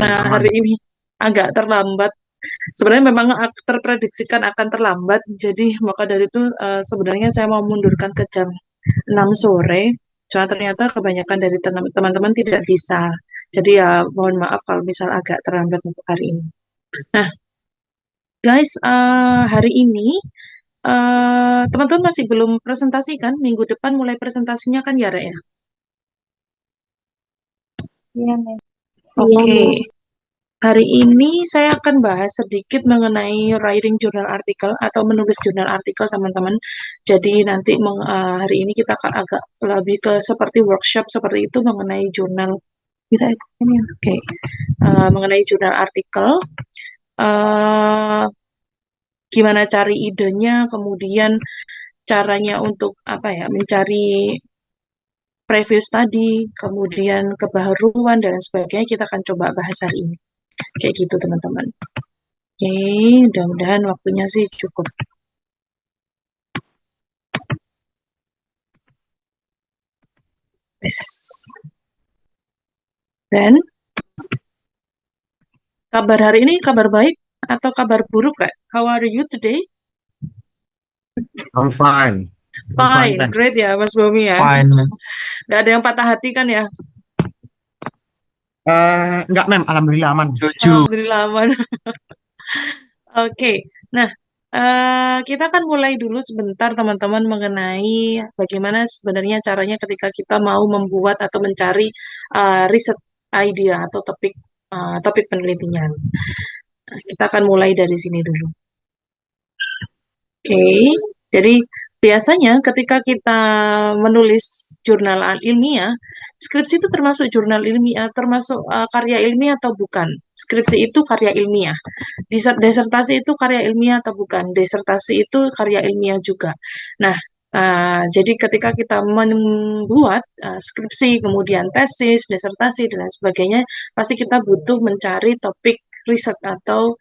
karena aman. hari ini agak terlambat. Sebenarnya memang terprediksikan akan terlambat, jadi maka dari itu sebenarnya saya mau mundurkan ke jam 6 sore. Cuma ternyata kebanyakan dari teman-teman tidak bisa. Jadi ya mohon maaf kalau misal agak terlambat untuk hari ini. Nah, guys, hari ini teman-teman masih belum presentasi kan? Minggu depan mulai presentasinya kan ya, Rek, ya? Iya, Mem. Oke, hari ini saya akan bahas sedikit mengenai writing jurnal artikel atau menulis jurnal artikel, teman-teman. Jadi nanti hari ini kita akan agak lebih ke seperti workshop seperti itu mengenai jurnal. Kita ini, oke. Mengenai jurnal artikel, eh, gimana cari idenya, kemudian caranya untuk apa ya, mencari preview study, kemudian kebaharuan dan sebagainya kita akan coba bahas hari ini. Kayak gitu, teman-teman. Oke, mudah-mudahan waktunya sih cukup. Yes. Dan kabar hari ini kabar baik atau kabar buruk, Kak? How are you today? I'm fine. I'm fine, Fine, great thanks. ya, Mas Bomi ya. Fine, Mem. Gak ada yang patah hati kan ya? Enggak, Mem. Alhamdulillah aman. Setuju. Alhamdulillah aman. Oke, nah kita akan mulai dulu sebentar teman-teman mengenai bagaimana sebenarnya caranya ketika kita mau membuat atau mencari riset idea atau topik penelitian. Nah, kita akan mulai dari sini dulu. Oke, jadi biasanya ketika kita menulis jurnal ilmiah, skripsi itu termasuk jurnal ilmiah, termasuk karya ilmiah atau bukan? Skripsi itu karya ilmiah. Disertasi itu karya ilmiah atau bukan? Disertasi itu karya ilmiah juga. Nah, jadi ketika kita membuat skripsi, kemudian tesis, disertasi, dan lain sebagainya, pasti kita butuh mencari topik riset atau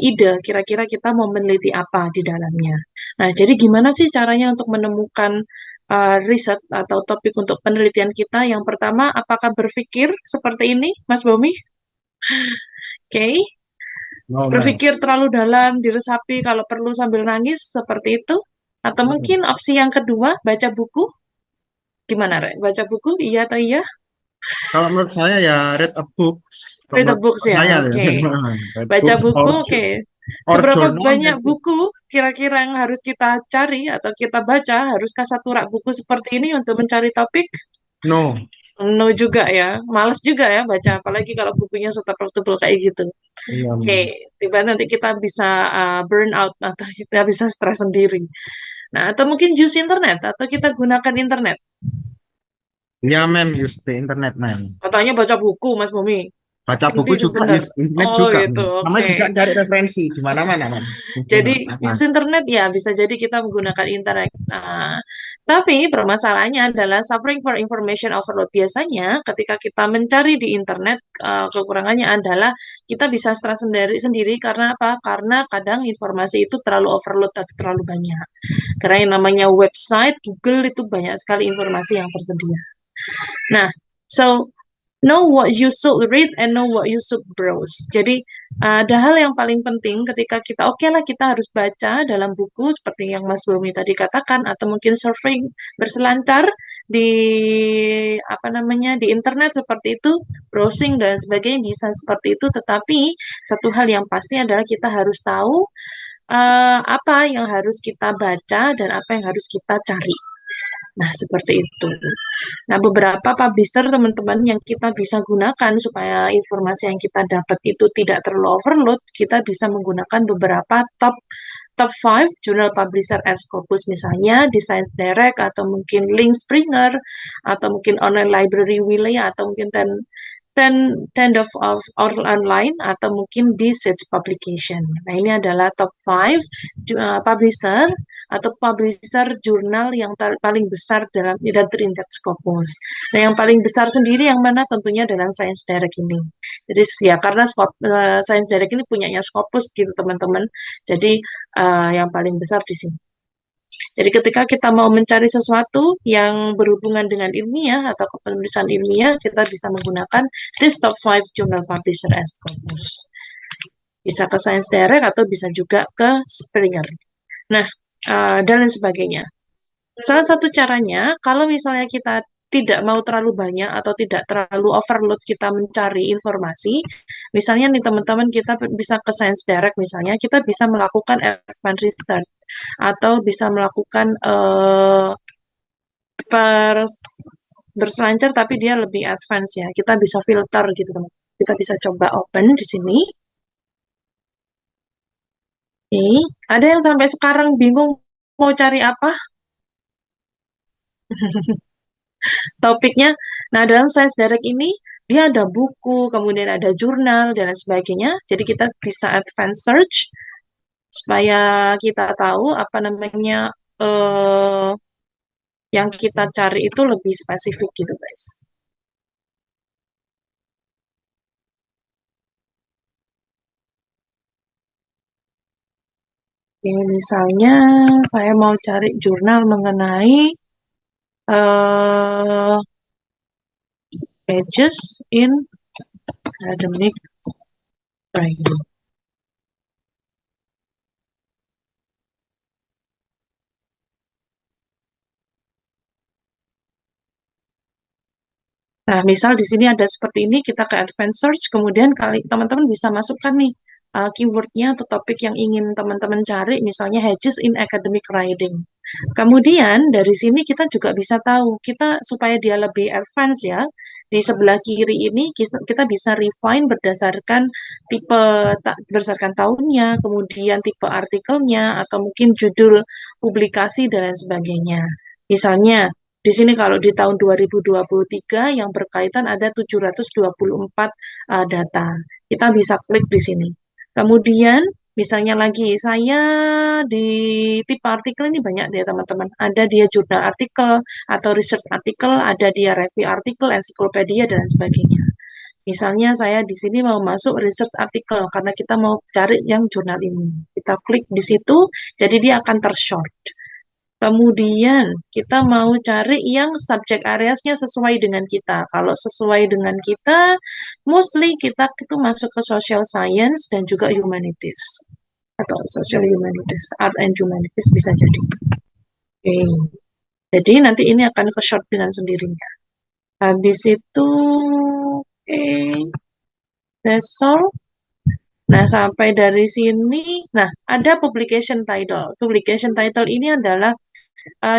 ide, kira-kira kita mau meneliti apa di dalamnya. Nah, jadi gimana sih caranya untuk menemukan riset atau topik untuk penelitian kita? Yang pertama, apakah berpikir seperti ini, Mas Bomi? Oke, No, Mem. berpikir terlalu dalam, diresapi kalau perlu sambil nangis, seperti itu? Atau mungkin opsi yang kedua, baca buku? Gimana, Rek? Baca buku, iya atau iya? Kalau menurut saya ya read a book. Kalau Read a menurut books ya, saya ya. oke. Read Baca books buku, or, oke. or Seberapa journal banyak gitu. buku kira-kira yang harus kita cari atau kita baca? Haruskah satu rak buku seperti ini untuk mencari topik? No. No juga ya. Males juga ya baca, apalagi kalau bukunya tebel kayak gitu. Iya, Oke, Mem. tiba nanti kita bisa burn out atau kita bisa stres sendiri. Nah, atau mungkin use internet atau kita gunakan internet. Iya, Mem. Use the internet, Mem. Katanya baca buku, Mas Bumi. Baca buku Ini juga, benar. use internet Oh, juga, itu Mem. Namanya oke. juga cari referensi di mana-mana, Mem. Mumpung Jadi aman. use internet ya bisa jadi kita menggunakan internet. Tapi permasalahannya adalah suffering for information overload. Biasanya ketika kita mencari di internet, kekurangannya adalah kita bisa stres sendiri karena apa? Karena kadang informasi itu terlalu overload atau terlalu banyak. Karena yang namanya website Google itu banyak sekali informasi yang tersedia. Nah, so know what you should read and know what you should browse. Jadi ada hal yang paling penting ketika kita oke lah kita harus baca dalam buku seperti yang Mas Bumi tadi katakan atau mungkin surfing berselancar di apa namanya di internet seperti itu, browsing dan sebagainya bisa seperti itu. Tetapi satu hal yang pasti adalah kita harus tahu apa yang harus kita baca dan apa yang harus kita cari. Nah, seperti itu. Nah, beberapa publisher teman-teman yang kita bisa gunakan supaya informasi yang kita dapat itu tidak terlalu overload, kita bisa menggunakan beberapa top 5 jurnal publisher at Scopus misalnya di Science Direct atau mungkin Link Springer atau mungkin online library Wilayah atau mungkin Ten of online atau mungkin di Sage Publication. Nah, ini adalah top 5 publisher atau publisher jurnal yang paling besar dalam terindex Scopus. Nah, yang paling besar sendiri yang mana tentunya dalam Science Direct ini. Jadi ya karena Science Direct ini punyanya Scopus gitu teman-teman. Jadi yang paling besar di sini. Jadi ketika kita mau mencari sesuatu yang berhubungan dengan ilmiah atau kepenulisan ilmiah, kita bisa menggunakan this top 5 journal publisher as Scopus. Bisa ke Science Direct atau bisa juga ke Springer. Nah, dan lain sebagainya. Salah satu caranya, kalau misalnya kita tidak mau terlalu banyak atau tidak terlalu overload kita mencari informasi, misalnya nih teman-teman kita bisa ke Science Direct misalnya, kita bisa melakukan advanced research atau bisa melakukan berselancar tapi dia lebih advance ya. Kita bisa filter gitu teman. Kita bisa coba open di sini. Nih, ada yang sampai sekarang bingung mau cari apa topiknya. Nah, dalam Science Direct ini dia ada buku, kemudian ada jurnal dan lain sebagainya. Jadi kita bisa advance search supaya kita tahu apa namanya eh yang kita cari itu lebih spesifik gitu, guys. Ini misalnya saya mau cari jurnal mengenai eh pages in academic writing. Nah, misal di sini ada seperti ini, kita ke advanced search, kemudian kali teman-teman bisa masukkan nih keywordnya atau topik yang ingin teman-teman cari, misalnya hedges in academic writing. Kemudian dari sini kita juga bisa tahu, kita supaya dia lebih advance ya, di sebelah kiri ini kita bisa refine berdasarkan tipe, berdasarkan tahunnya, kemudian tipe artikelnya, atau mungkin judul publikasi dan lain sebagainya. Misalnya, di sini kalau di tahun 2023 yang berkaitan ada 724 data. Kita bisa klik di sini. Kemudian misalnya lagi saya di tipe artikel ini banyak deh teman-teman. Ada dia jurnal artikel atau research artikel, ada dia review artikel, ensiklopedia dan lain sebagainya. Misalnya saya di sini mau masuk research artikel karena kita mau cari yang jurnal ini. Kita klik di situ, jadi dia akan tershort. Kemudian kita mau cari yang subject areasnya sesuai dengan kita. Kalau sesuai dengan kita, mostly kita itu masuk ke social science dan juga humanities. Atau social humanities, art and humanities bisa jadi. Oke. Jadi nanti ini akan ke short dengan sendirinya. Habis itu, oke, that's all. Nah, sampai dari sini, nah, ada publication title. Publication title ini adalah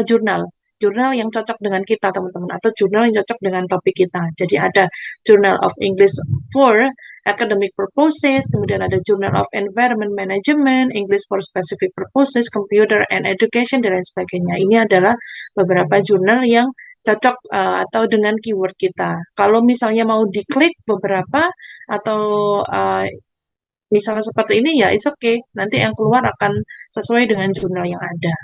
jurnal. Jurnal yang cocok dengan kita, teman-teman. Atau jurnal yang cocok dengan topik kita. Jadi ada Journal of English for Academic Purposes, kemudian ada Journal of Environment Management, English for Specific Purposes, Computer and Education, dan lain sebagainya. Ini adalah beberapa jurnal yang cocok atau dengan keyword kita. Kalau misalnya mau diklik beberapa atau misalnya seperti ini ya it's okay. Nanti yang keluar akan sesuai dengan jurnal yang ada.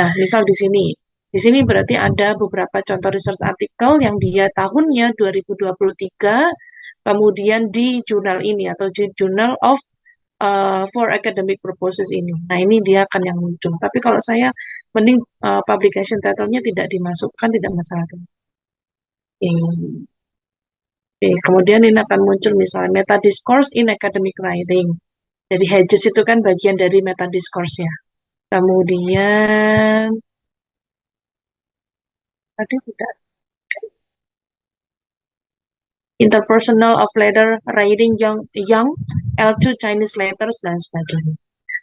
Nah, misal di sini. Di sini berarti ada beberapa contoh research artikel yang dia tahunnya 2023, kemudian di jurnal ini atau di Journal of for Academic Purposes ini. Nah, ini dia akan yang muncul. Tapi kalau saya mending publication title-nya tidak dimasukkan, tidak masalah. Oke. Oke, kemudian ini akan muncul misalnya meta discourse in academic writing. Jadi hedges itu kan bagian dari meta discourse-nya. Kemudian tadi tidak interpersonal of letter writing young L2 Chinese letters dan sebagainya.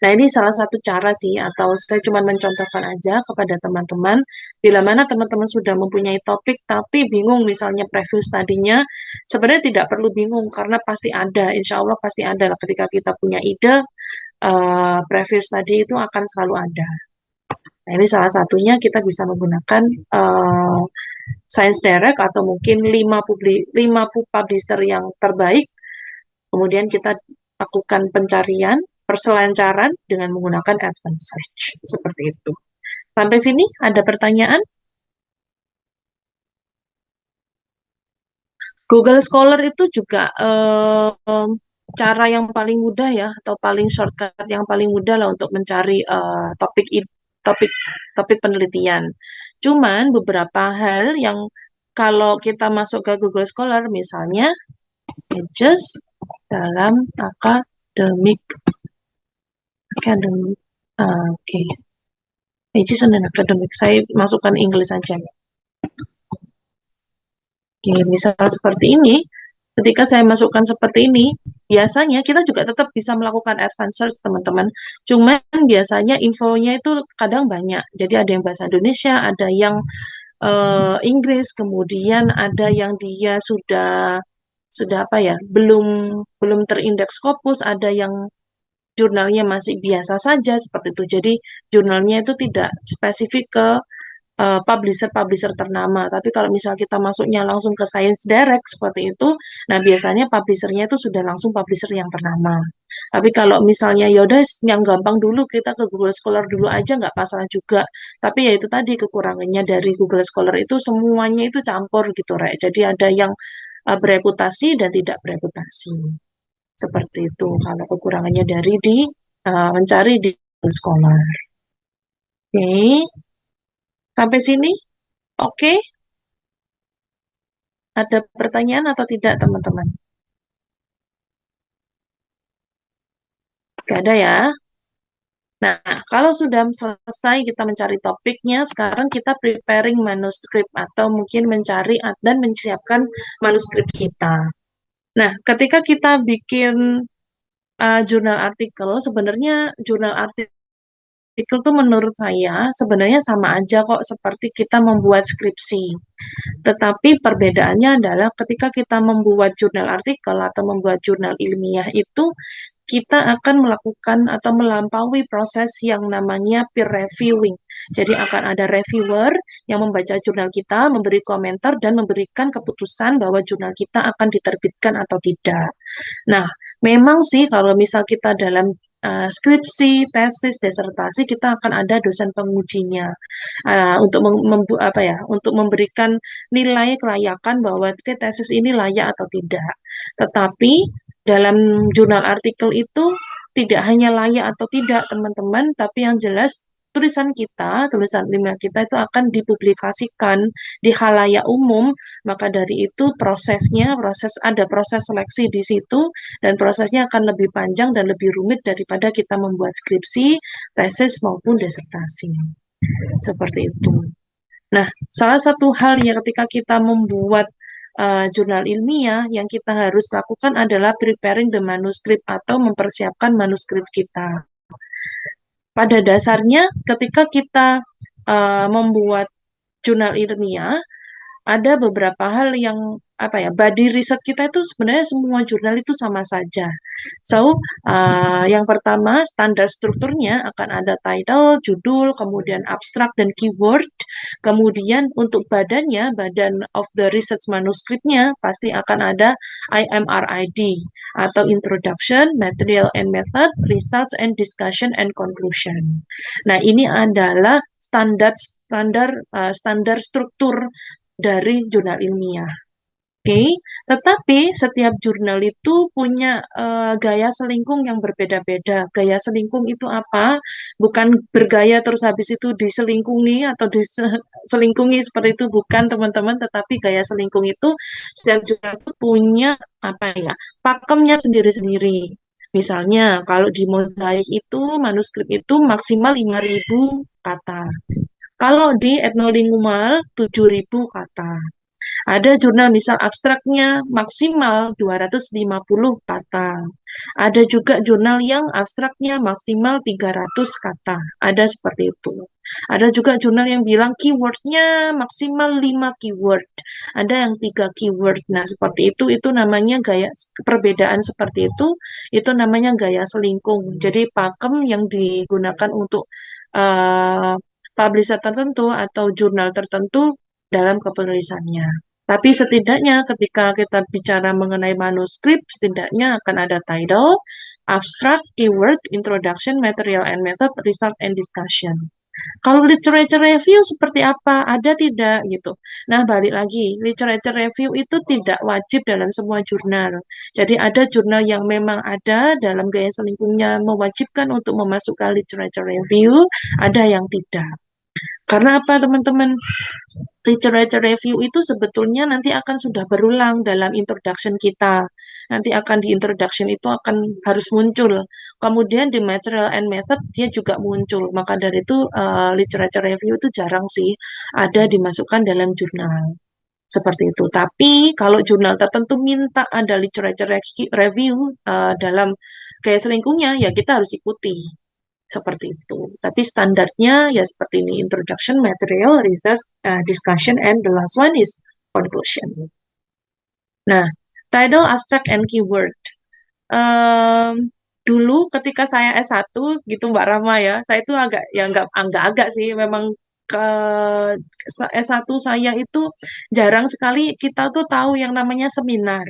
Nah, ini salah satu cara sih, atau saya cuma mencontohkan aja kepada teman-teman, bila mana teman-teman sudah mempunyai topik, tapi bingung misalnya preview studinya, sebenarnya tidak perlu bingung, karena pasti ada, insya Allah pasti ada lah ketika kita punya ide, preview study itu akan selalu ada. Nah, ini salah satunya kita bisa menggunakan Science Direct atau mungkin 5 publisher yang terbaik. Kemudian kita lakukan pencarian, perselancaran dengan menggunakan advanced search. Seperti itu. Sampai sini ada pertanyaan? Google Scholar itu juga cara yang paling mudah ya, atau paling shortcut yang paling mudah lah untuk mencari topik topik penelitian. Cuman beberapa hal yang kalau kita masuk ke Google Scholar, misalnya pages dalam akademik, oke, pages dan akademik. Saya masukkan Inggris saja. Oke, misal seperti ini. Ketika saya masukkan seperti ini, biasanya kita juga tetap bisa melakukan advanced search, teman-teman. Cuman biasanya infonya itu kadang banyak. Jadi ada yang bahasa Indonesia, ada yang Inggris, kemudian ada yang dia sudah apa ya, belum belum terindeks Scopus, ada yang jurnalnya masih biasa saja seperti itu. Jadi jurnalnya itu tidak spesifik ke publisher-publisher ternama. Tapi kalau misal kita masuknya langsung ke Science Direct seperti itu, nah biasanya publishernya itu sudah langsung publisher yang ternama. Tapi kalau misalnya yaudah yang gampang dulu kita ke Google Scholar dulu aja nggak masalah juga. Tapi ya itu tadi kekurangannya dari Google Scholar itu semuanya itu campur gitu, Rek. Jadi ada yang bereputasi dan tidak bereputasi. Seperti itu kalau kekurangannya dari mencari di Google Scholar. Oke, sampai sini oke. Ada pertanyaan atau tidak, teman-teman? Gak ada ya. Nah, kalau sudah selesai kita mencari topiknya, sekarang kita preparing manuskrip atau mungkin mencari dan menyiapkan manuskrip kita. Nah, ketika kita bikin jurnal artikel, sebenarnya jurnal artikel itu menurut saya sebenarnya sama aja kok seperti kita membuat skripsi. Tetapi perbedaannya adalah ketika kita membuat jurnal artikel atau membuat jurnal ilmiah itu kita akan melakukan atau melampaui proses yang namanya peer reviewing. Jadi akan ada reviewer yang membaca jurnal kita, memberi komentar dan memberikan keputusan bahwa jurnal kita akan diterbitkan atau tidak. Nah, memang sih kalau misal kita dalam skripsi, tesis, disertasi kita akan ada dosen pengujinya untuk untuk memberikan nilai kelayakan bahwa tesis ini layak atau tidak. Tetapi dalam jurnal artikel itu tidak hanya layak atau tidak, teman-teman, tapi yang jelas tulisan ilmiah kita itu akan dipublikasikan di khalayak umum. Maka dari itu ada proses seleksi di situ dan prosesnya akan lebih panjang dan lebih rumit daripada kita membuat skripsi, tesis maupun disertasi. Seperti itu. Nah, salah satu hal yang ketika kita membuat jurnal ilmiah yang kita harus lakukan adalah preparing the manuscript atau mempersiapkan manuskrip kita. Pada dasarnya, ketika kita membuat jurnal ilmiah, ada beberapa hal yang body riset kita itu sebenarnya semua jurnal itu sama saja. So, yang pertama standar strukturnya akan ada title, judul, kemudian abstrak dan keyword. Kemudian untuk badan of the research manuskripnya pasti akan ada IMRID atau Introduction, Material and Method, Results and Discussion and Conclusion. Nah, ini adalah standar struktur dari jurnal ilmiah. Oke, tetapi setiap jurnal itu punya gaya selingkung yang berbeda-beda. Gaya selingkung itu apa? Bukan bergaya terus habis itu diselingkungi atau diselingkungi seperti itu, bukan teman-teman. Tetapi gaya selingkung itu setiap jurnal itu punya pakemnya sendiri-sendiri. Misalnya kalau di mozaik itu manuskrip itu maksimal 5.000 kata. Kalau di etnolingual 7.000 kata. Ada jurnal misal abstraknya maksimal 250 kata. Ada juga jurnal yang abstraknya maksimal 300 kata. Ada seperti itu. Ada juga jurnal yang bilang keywordnya maksimal 5 keyword. Ada yang 3 keyword. Nah, seperti itu namanya gaya perbedaan seperti itu namanya gaya selingkung. Jadi pakem yang digunakan untuk publisher tertentu atau jurnal tertentu dalam kepenulisannya. Tapi setidaknya ketika kita bicara mengenai manuskrip, setidaknya akan ada title, abstract, keyword, introduction, material and method, result and discussion. Kalau literature review seperti apa? Ada tidak gitu. Nah, balik lagi, literature review itu tidak wajib dalam semua jurnal. Jadi ada jurnal yang memang ada dalam gaya selingkuhnya mewajibkan untuk memasukkan literature review, ada yang tidak. Karena apa, teman-teman? Literature review itu sebetulnya nanti akan sudah berulang dalam introduction kita. Nanti akan di introduction itu akan harus muncul. Kemudian di material and method dia juga muncul. Maka dari itu literature review itu jarang sih ada dimasukkan dalam jurnal. Seperti itu. Tapi kalau jurnal tertentu minta ada literature review dalam gaya selingkuhnya, ya kita harus ikuti. Seperti itu. Tapi standarnya ya seperti ini, introduction, material, research, discussion, and the last one is conclusion. Nah, title, abstract, and keyword. Dulu ketika saya S1 gitu Mbak Rama ya, saya itu agak ya agak sih memang ke S1 saya itu jarang sekali kita tuh tahu yang namanya seminar.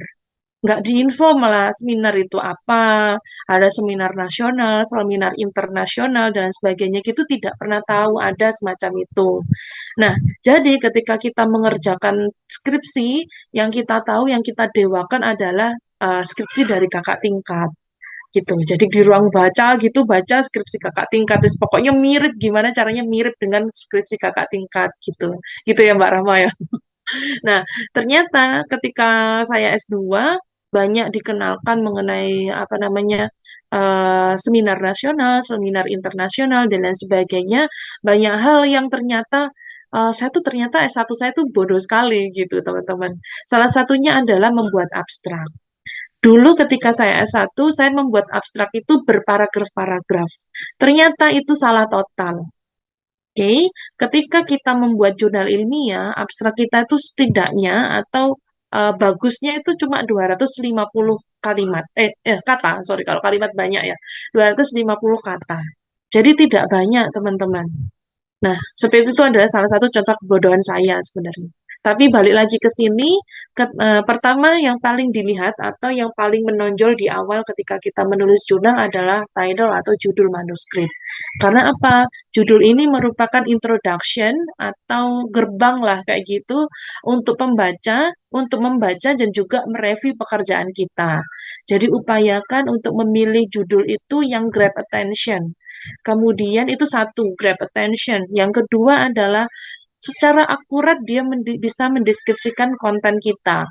Nggak diinfo malah seminar itu apa, ada seminar nasional, seminar internasional, dan sebagainya gitu tidak pernah tahu ada semacam itu. Nah, jadi ketika kita mengerjakan skripsi, yang kita tahu, yang kita dewakan adalah skripsi dari kakak tingkat gitu. Jadi di ruang baca gitu baca skripsi kakak tingkat, terus pokoknya mirip gimana caranya mirip dengan skripsi kakak tingkat gitu. Gitu ya Mbak Rahma ya. Nah, ternyata ketika saya S2 banyak dikenalkan mengenai apa namanya seminar nasional, seminar internasional dan lain sebagainya. Banyak hal yang ternyata saya tuh ternyata S1 saya tuh bodoh sekali gitu, teman-teman. Salah satunya adalah membuat abstrak. Dulu ketika saya S1, saya membuat abstrak itu berparagraf-paragraf. Ternyata itu salah total. Oke, ketika kita membuat jurnal ilmiah, abstrak kita itu setidaknya atau bagusnya itu cuma 250 kalimat. Kata, sorry kalau kalimat banyak ya. 250 kata. Jadi tidak banyak, teman-teman. Nah, seperti itu adalah salah satu contoh kebodohan saya sebenarnya. Tapi balik lagi ke sini, pertama yang paling dilihat atau yang paling menonjol di awal ketika kita menulis jurnal adalah title atau judul manuskrip. Karena apa? Judul ini merupakan introduction atau gerbang lah kayak gitu untuk membaca dan juga mereview pekerjaan kita. Jadi upayakan untuk memilih judul itu yang grab attention. Kemudian itu satu, grab attention. Yang kedua adalah secara akurat dia bisa mendeskripsikan konten kita.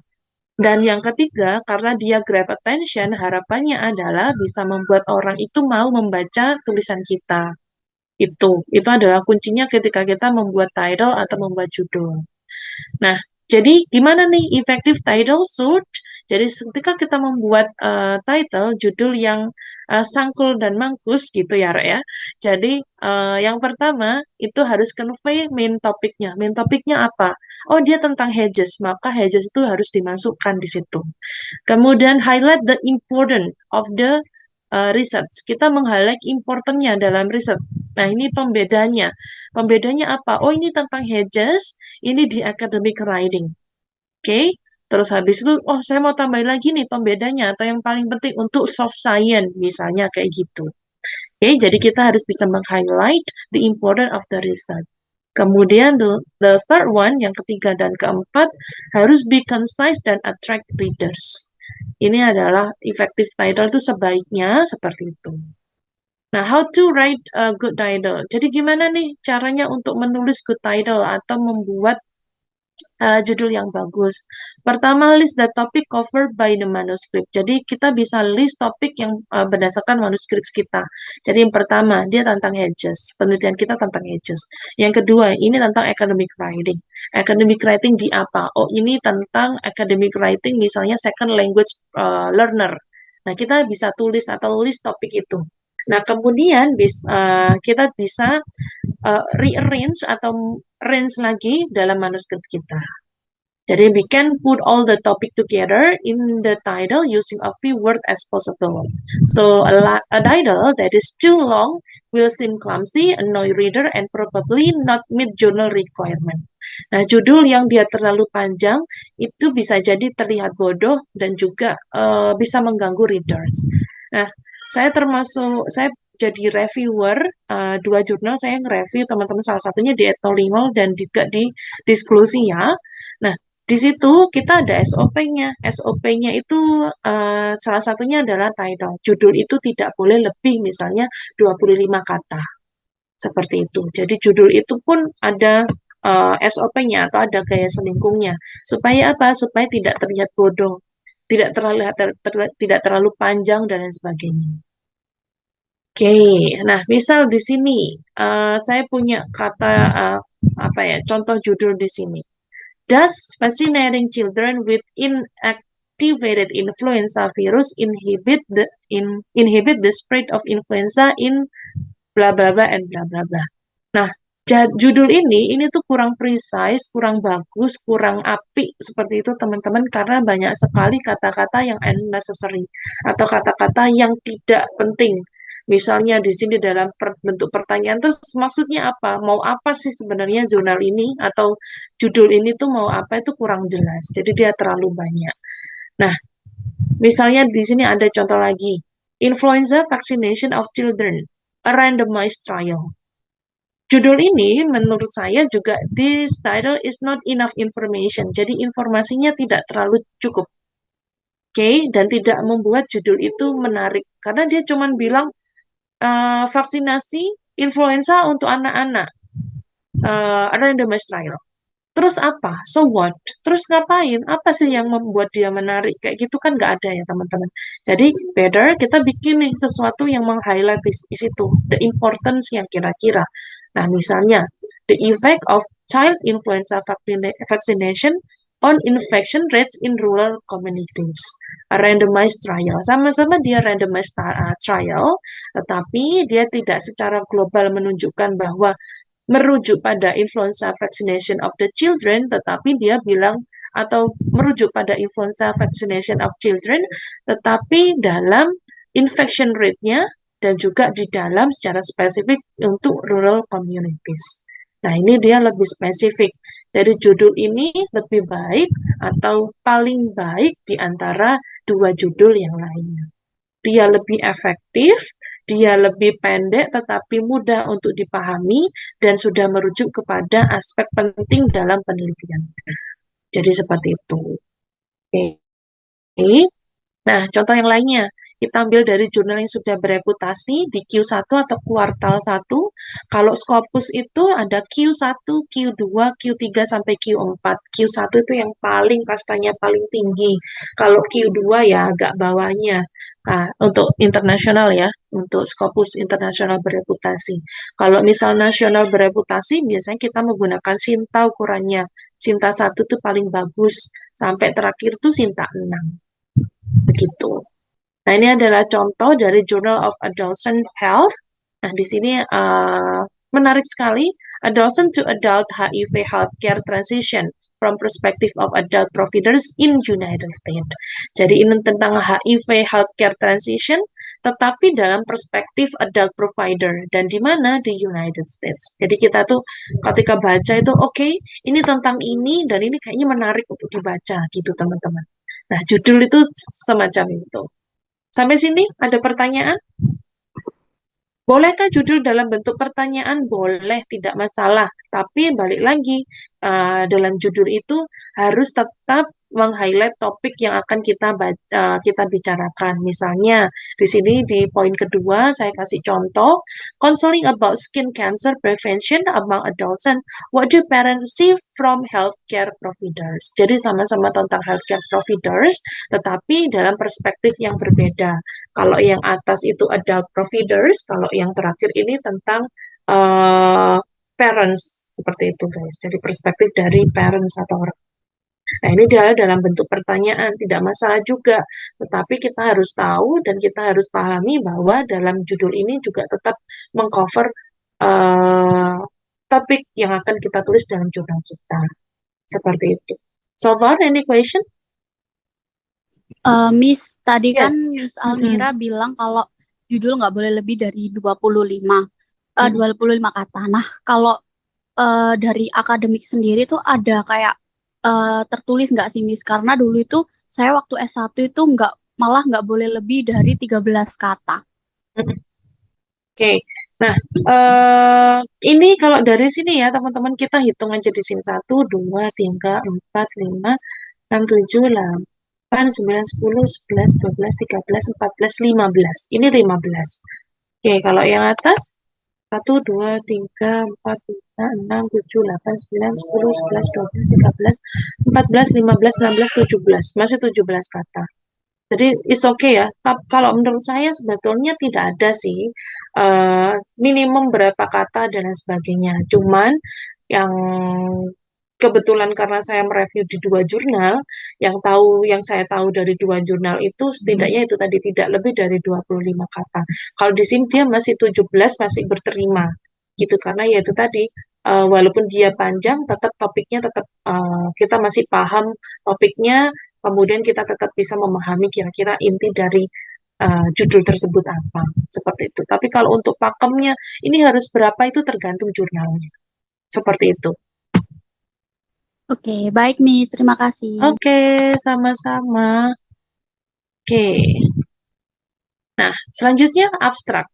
Dan yang ketiga, karena dia grab attention, harapannya adalah bisa membuat orang itu mau membaca tulisan kita. Itu adalah kuncinya ketika kita membuat title atau membuat judul. Nah, jadi gimana nih effective title search? Jadi ketika kita membuat title, judul yang sangkul dan mangkus gitu ya, Rek ya. Jadi yang pertama itu harus convey main topiknya. Main topiknya apa? Oh, dia tentang hedges, maka hedges itu harus dimasukkan di situ. Kemudian highlight the important of the research. Kita meng-highlight importantnya dalam riset. Nah, ini pembedanya. Pembedanya apa? Oh, ini tentang hedges, ini di academic writing. Oke. Terus habis itu, oh saya mau tambahin lagi nih pembedanya atau yang paling penting untuk soft science misalnya kayak gitu. Oke, jadi kita harus bisa meng-highlight the important of the research. Kemudian the third one, yang ketiga dan keempat, harus be concise dan attract readers. Ini adalah effective title itu sebaiknya seperti itu. Nah, how to write a good title? Jadi gimana nih caranya untuk menulis good title atau membuat judul yang bagus? Pertama, list the topic covered by the manuscript. Jadi kita bisa list topik yang berdasarkan manuskrip kita. Jadi yang pertama, dia tentang hedges. Penelitian kita tentang hedges. Yang kedua, ini tentang academic writing. Academic writing di apa? Oh, ini tentang academic writing misalnya second language learner. Nah, kita bisa tulis atau list topik itu. Nah, kemudian kita bisa rearrange atau range lagi dalam manuskrip kita. Jadi we can put all the topic together in the title using a few words as possible. So a title that is too long will seem clumsy, annoy reader, and probably not meet journal requirement. Nah, judul yang dia terlalu panjang itu bisa jadi terlihat bodoh dan juga bisa mengganggu readers. Nah, saya jadi reviewer 2 jurnal, saya nge-review teman-teman, salah satunya di Etnolingo dan juga di Disclosia. Nah, di situ kita ada SOP-nya. SOP-nya itu salah satunya adalah title. Judul itu tidak boleh lebih misalnya 25 kata. Seperti itu. Jadi judul itu pun ada SOP-nya atau ada gaya selingkungnya. Supaya apa? Supaya tidak terlihat bodoh, tidak terlalu panjang dan lain sebagainya. Oke, nah misal di sini saya punya kata apa ya? Contoh judul di sini. Does fascinating children with inactivated influenza virus inhibit the spread of influenza in bla bla bla and bla bla bla. Nah, judul ini tuh kurang precise, kurang bagus, kurang apik seperti itu teman-teman, karena banyak sekali kata-kata yang unnecessary atau kata-kata yang tidak penting. Misalnya di sini dalam bentuk pertanyaan, terus maksudnya apa? Mau apa sih sebenarnya jurnal ini atau judul ini tuh mau apa, itu kurang jelas. Jadi dia terlalu banyak. Nah, misalnya di sini ada contoh lagi. Influenza vaccination of children, a randomized trial. Judul ini menurut saya juga, this title is not enough information. Jadi informasinya tidak terlalu cukup. Oke, dan tidak membuat judul itu menarik. Karena dia cuma bilang vaksinasi influenza untuk anak-anak. Randomized trial. Terus apa? So what? Terus ngapain? Apa sih yang membuat dia menarik? Kayak gitu kan nggak ada ya teman-teman. Jadi better kita bikin nih sesuatu yang meng-highlight di situ, the importance yang kira-kira. Nah, misalnya, the effect of child influenza vaccination on infection rates in rural communities. A randomized trial. Sama-sama dia randomized trial, tetapi dia tidak secara global menunjukkan bahwa merujuk pada influenza vaccination of the children, tetapi dia bilang atau merujuk pada influenza vaccination of children, tetapi dalam infection rate-nya dan juga di dalam secara spesifik untuk rural communities. Nah, ini dia lebih spesifik. Dari judul ini lebih baik atau paling baik di antara 2 judul yang lainnya. Dia lebih efektif, dia lebih pendek tetapi mudah untuk dipahami dan sudah merujuk kepada aspek penting dalam penelitian. Jadi seperti itu. Oke. Nah, contoh yang lainnya, kita ambil dari jurnal yang sudah bereputasi di Q1 atau kuartal 1. Kalau Scopus itu ada Q1, Q2, Q3 sampai Q4. Q1 itu yang paling kastanya paling tinggi. Kalau Q2 ya agak bawahnya. Nah, untuk internasional ya, untuk Scopus internasional bereputasi. Kalau misal nasional bereputasi, biasanya kita menggunakan Sinta ukurannya. Sinta 1 itu paling bagus, sampai terakhir tuh Sinta 6. Begitu. Nah, ini adalah contoh dari Journal of Adolescent Health. Nah, di sini menarik sekali, Adolescent to Adult HIV Healthcare Transition from Perspective of Adult Providers in United States. Jadi ini tentang HIV Healthcare Transition, tetapi dalam perspektif adult provider. Dan di mana? Di United States. Jadi kita tuh ketika baca itu, oke, ini tentang ini, dan ini kayaknya menarik untuk dibaca, gitu teman-teman. Nah, judul itu semacam itu. Sampai sini ada pertanyaan? Bolehkah judul dalam bentuk pertanyaan? Boleh, tidak masalah. Tapi balik lagi, dalam judul itu harus tetap meng-highlight topik yang akan kita bicarakan. Misalnya, di sini di poin kedua saya kasih contoh, counseling about skin cancer prevention among adults and what do parents see from healthcare providers. Jadi sama-sama tentang healthcare providers, tetapi dalam perspektif yang berbeda. Kalau yang atas itu adult providers, kalau yang terakhir ini tentang parents, seperti itu guys. Jadi perspektif dari parents atau orang. Nah, ini adalah dalam bentuk pertanyaan, tidak masalah juga. Tetapi kita harus tahu dan kita harus pahami bahwa dalam judul ini juga tetap mengcover topik yang akan kita tulis dalam jurnal kita. Seperti itu. So far, any question? Miss, tadi kan Yes. Miss Almira bilang kalau judul nggak boleh lebih dari 25 kata. Nah, kalau dari akademik sendiri tuh ada kayak tertulis nggak sih Miss? Karena dulu itu saya waktu S1 itu malah nggak boleh lebih dari 13 kata. Oke. Nah, ini kalau dari sini ya, teman-teman kita hitung aja di sini. 1, 2, 3, 4, 5, 6, 7, 8, 9, 10, 11, 12, 13, 14, 15. Ini 15. Oke, kalau yang atas 1, 2, 3, 4, 5, 6, 7, 8, 9, 10, 11, 12, 13, 14, 15, 16, 17. Masih 17 kata. Jadi it's okay ya. Kalau menurut saya sebetulnya tidak ada sih minimum berapa kata dan lain sebagainya. Cuman yang kebetulan karena saya mereview di dua jurnal, yang saya tahu dari dua jurnal itu setidaknya itu tadi tidak lebih dari 25 kata. Kalau di sini dia masih 17 masih berterima gitu karena ya itu tadi walaupun dia panjang tetap topiknya tetap kita masih paham topiknya, kemudian kita tetap bisa memahami kira-kira inti dari judul tersebut apa seperti itu. Tapi kalau untuk pakemnya ini harus berapa itu tergantung jurnalnya. Seperti itu. Oke, baik Miss, terima kasih. Oke, sama-sama. Oke. Nah, selanjutnya abstrak.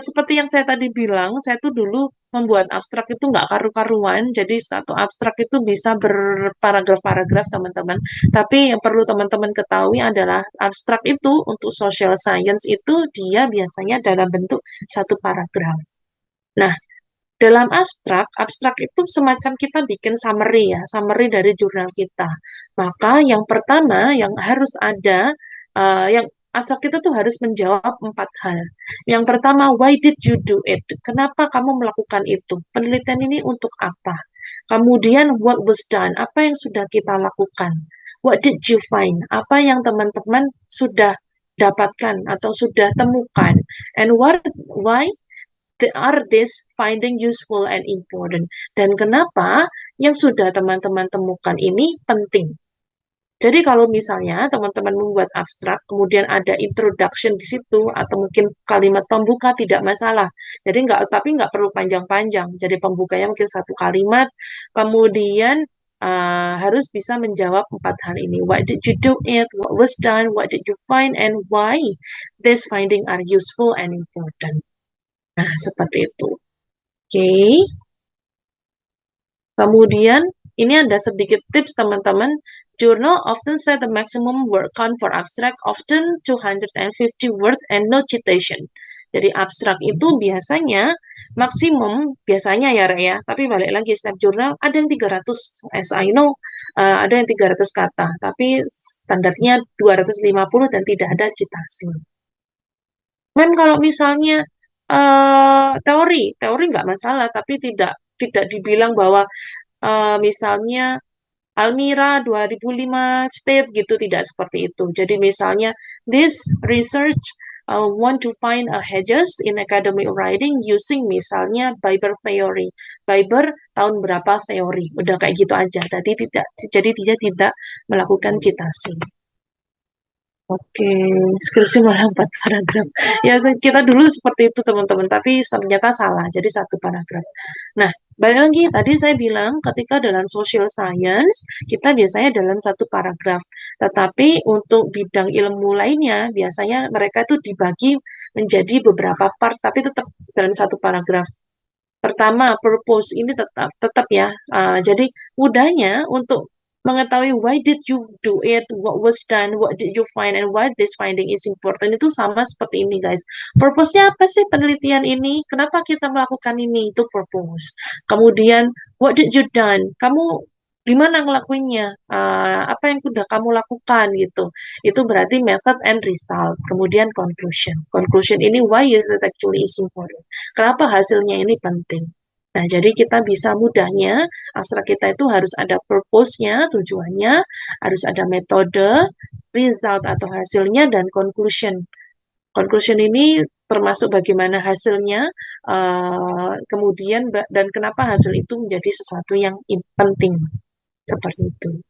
Seperti yang saya tadi bilang, saya tuh dulu membuat abstrak itu nggak karu-karuan, jadi satu abstrak itu bisa berparagraf-paragraf, teman-teman. Tapi yang perlu teman-teman ketahui adalah abstrak itu untuk social science itu dia biasanya dalam bentuk satu paragraf. Nah, dalam abstrak, abstrak itu semacam kita bikin summary ya, summary dari jurnal kita. Maka yang pertama yang harus ada, yang abstrak kita tuh harus menjawab 4 hal. Yang pertama, why did you do it? Kenapa kamu melakukan itu? Penelitian ini untuk apa? Kemudian, what was done? Apa yang sudah kita lakukan? What did you find? Apa yang teman-teman sudah dapatkan atau sudah temukan? And why are these finding useful and important? Dan kenapa yang sudah teman-teman temukan ini penting? Jadi kalau misalnya teman-teman membuat abstrak, kemudian ada introduction di situ, atau mungkin kalimat pembuka tidak masalah. Jadi tapi nggak perlu panjang-panjang. Jadi pembukanya mungkin satu kalimat, kemudian harus bisa menjawab 4 hal ini. What did you do it? What was done? What did you find? And why these finding are useful and important? Nah, seperti itu. Oke. Kemudian, ini ada sedikit tips teman-teman. Journal often set the maximum word count for abstract, often 250 words and no citation. Jadi abstrak itu biasanya maksimum, biasanya ya Rek ya, tapi balik lagi setiap jurnal ada yang 300, as I know, ada yang 300 kata, tapi standarnya 250 dan tidak ada citasi. Dan kalau misalnya teori nggak masalah, tapi tidak dibilang bahwa misalnya Almira 2005 state gitu, tidak seperti itu. Jadi misalnya this research want to find a hedges in academic writing using misalnya Biber theory. Biber tahun berapa teori. Udah kayak gitu aja. Jadi dia tidak melakukan citasi. Oke, skripsi malah 4 paragraf. Ya, kita dulu seperti itu teman-teman, tapi ternyata salah, jadi satu paragraf. Nah, balik lagi, tadi saya bilang ketika dalam social science, kita biasanya dalam satu paragraf. Tetapi untuk bidang ilmu lainnya, biasanya mereka itu dibagi menjadi beberapa part, tapi tetap dalam satu paragraf. Pertama, purpose ini tetap ya. Jadi mudahnya untuk mengetahui why did you do it, what was done, what did you find, and why this finding is important itu sama seperti ini guys. Purpose-nya apa sih penelitian ini? Kenapa kita melakukan ini? Itu purpose. Kemudian, what did you done? Kamu gimana ngelakuinnya? Apa yang sudah kamu lakukan gitu? Itu berarti method and result. Kemudian conclusion. Conclusion ini why is it actually is important? Kenapa hasilnya ini penting? Nah, jadi kita bisa mudahnya, abstrak kita itu harus ada purpose-nya, tujuannya, harus ada metode, result atau hasilnya, dan conclusion. Conclusion ini termasuk bagaimana hasilnya, kemudian dan kenapa hasil itu menjadi sesuatu yang penting. Seperti itu.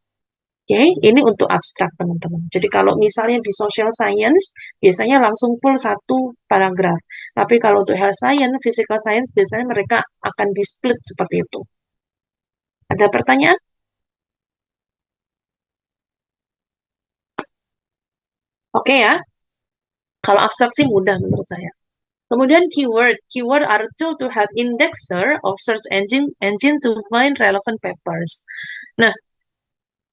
Oke, ini untuk abstrak teman-teman. Jadi kalau misalnya di social science, biasanya langsung full satu paragraf. Tapi kalau untuk health science, physical science, biasanya mereka akan di-split seperti itu. Ada pertanyaan? Oke ya. Kalau abstrak sih mudah menurut saya. Kemudian keyword are tool to help indexer of search engine to find relevant papers. Nah,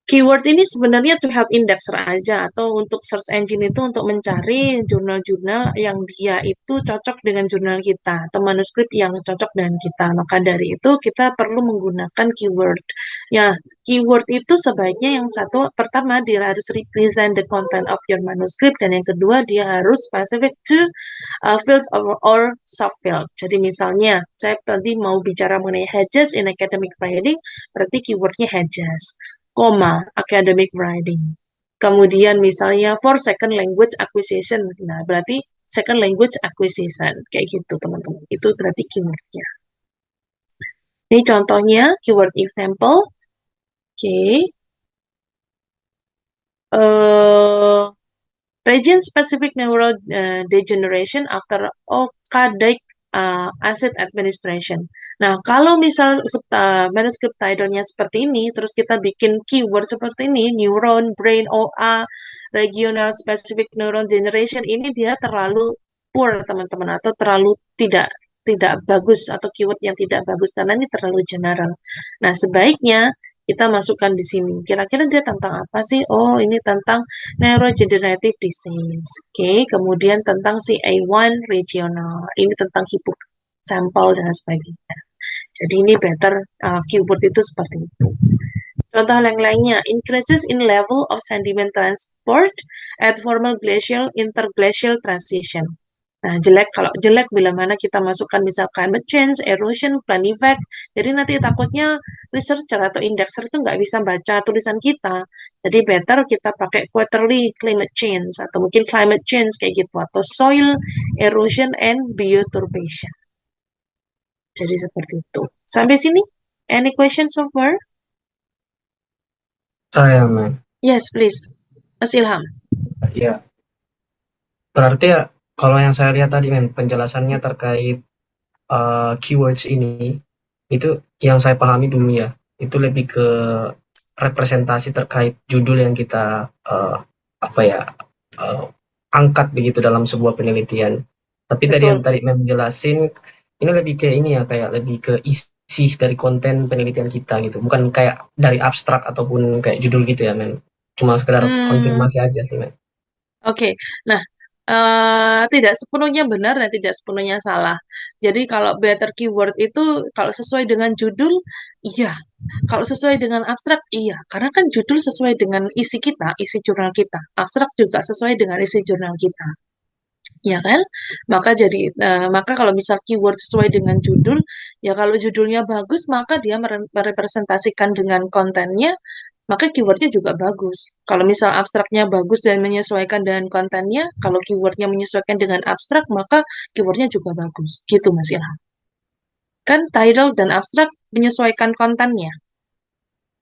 keyword ini sebenarnya to help indexer aja, atau untuk search engine itu untuk mencari jurnal-jurnal yang dia itu cocok dengan jurnal kita, atau manuskrip yang cocok dengan kita. Maka dari itu kita perlu menggunakan keyword. Ya, keyword itu sebaiknya yang satu, pertama dia harus represent the content of your manuscript, dan yang kedua dia harus specific to field or subfield. Jadi misalnya, saya tadi mau bicara mengenai hedges in academic writing, berarti keywordnya hedges, academic writing. Kemudian misalnya for second language acquisition, nah berarti second language acquisition, kayak gitu teman-teman. Itu berarti keywordnya. Ini contohnya keyword example. Oke. Region-specific neural degeneration after Okadic asset administration. Nah, kalau misal manuskrip title-nya seperti ini, terus kita bikin keyword seperti ini, neuron, brain, OA, regional specific neuron generation, ini dia terlalu poor, teman-teman, atau terlalu tidak bagus, atau keyword yang tidak bagus karena ini terlalu general. Nah, sebaiknya kita masukkan di sini. Kira-kira dia tentang apa sih? Oh, ini tentang neurodegenerative disease. Oke, kemudian tentang CA1 regional. Ini tentang sampel dan sebagainya. Jadi ini better keyword itu seperti itu. Contoh yang lainnya, increases in level of sediment transport at formal glacial interglacial transition. Nah, kalau jelek bila mana kita masukkan misal climate change, erosion, plan effect. Jadi nanti takutnya researcher atau indexer itu nggak bisa baca tulisan kita. Jadi better kita pakai quarterly climate change atau mungkin climate change kayak gitu, atau soil erosion and bioturbation. Jadi seperti itu. Sampai sini, any questions so far? Saya, Mem. Yes, please. Mas Ilham. Ya. Berarti ya, kalau yang saya lihat tadi, Mem, penjelasannya terkait keywords ini, itu yang saya pahami dulu ya, itu lebih ke representasi terkait judul yang kita angkat begitu dalam sebuah penelitian. Tapi tadi yang tadi Mem jelasin, ini lebih ke ini ya, kayak lebih ke isi dari konten penelitian kita gitu, bukan kayak dari abstrak ataupun kayak judul gitu ya, Mem. Cuma sekedar konfirmasi aja sih, Mem. Oke, nah tidak sepenuhnya benar dan tidak sepenuhnya salah. Jadi kalau better keyword itu kalau sesuai dengan judul, iya. Kalau sesuai dengan abstrak, iya. Karena kan judul sesuai dengan isi kita, isi jurnal kita. Abstrak juga sesuai dengan isi jurnal kita. Ya kan? Maka kalau misal keyword sesuai dengan judul, ya kalau judulnya bagus, maka dia merepresentasikan dengan kontennya, maka keywordnya juga bagus. Kalau misal abstraknya bagus dan menyesuaikan dengan kontennya, kalau keywordnya menyesuaikan dengan abstrak, maka keywordnya juga bagus. Gitu Mas Ilham. Kan title dan abstrak menyesuaikan kontennya.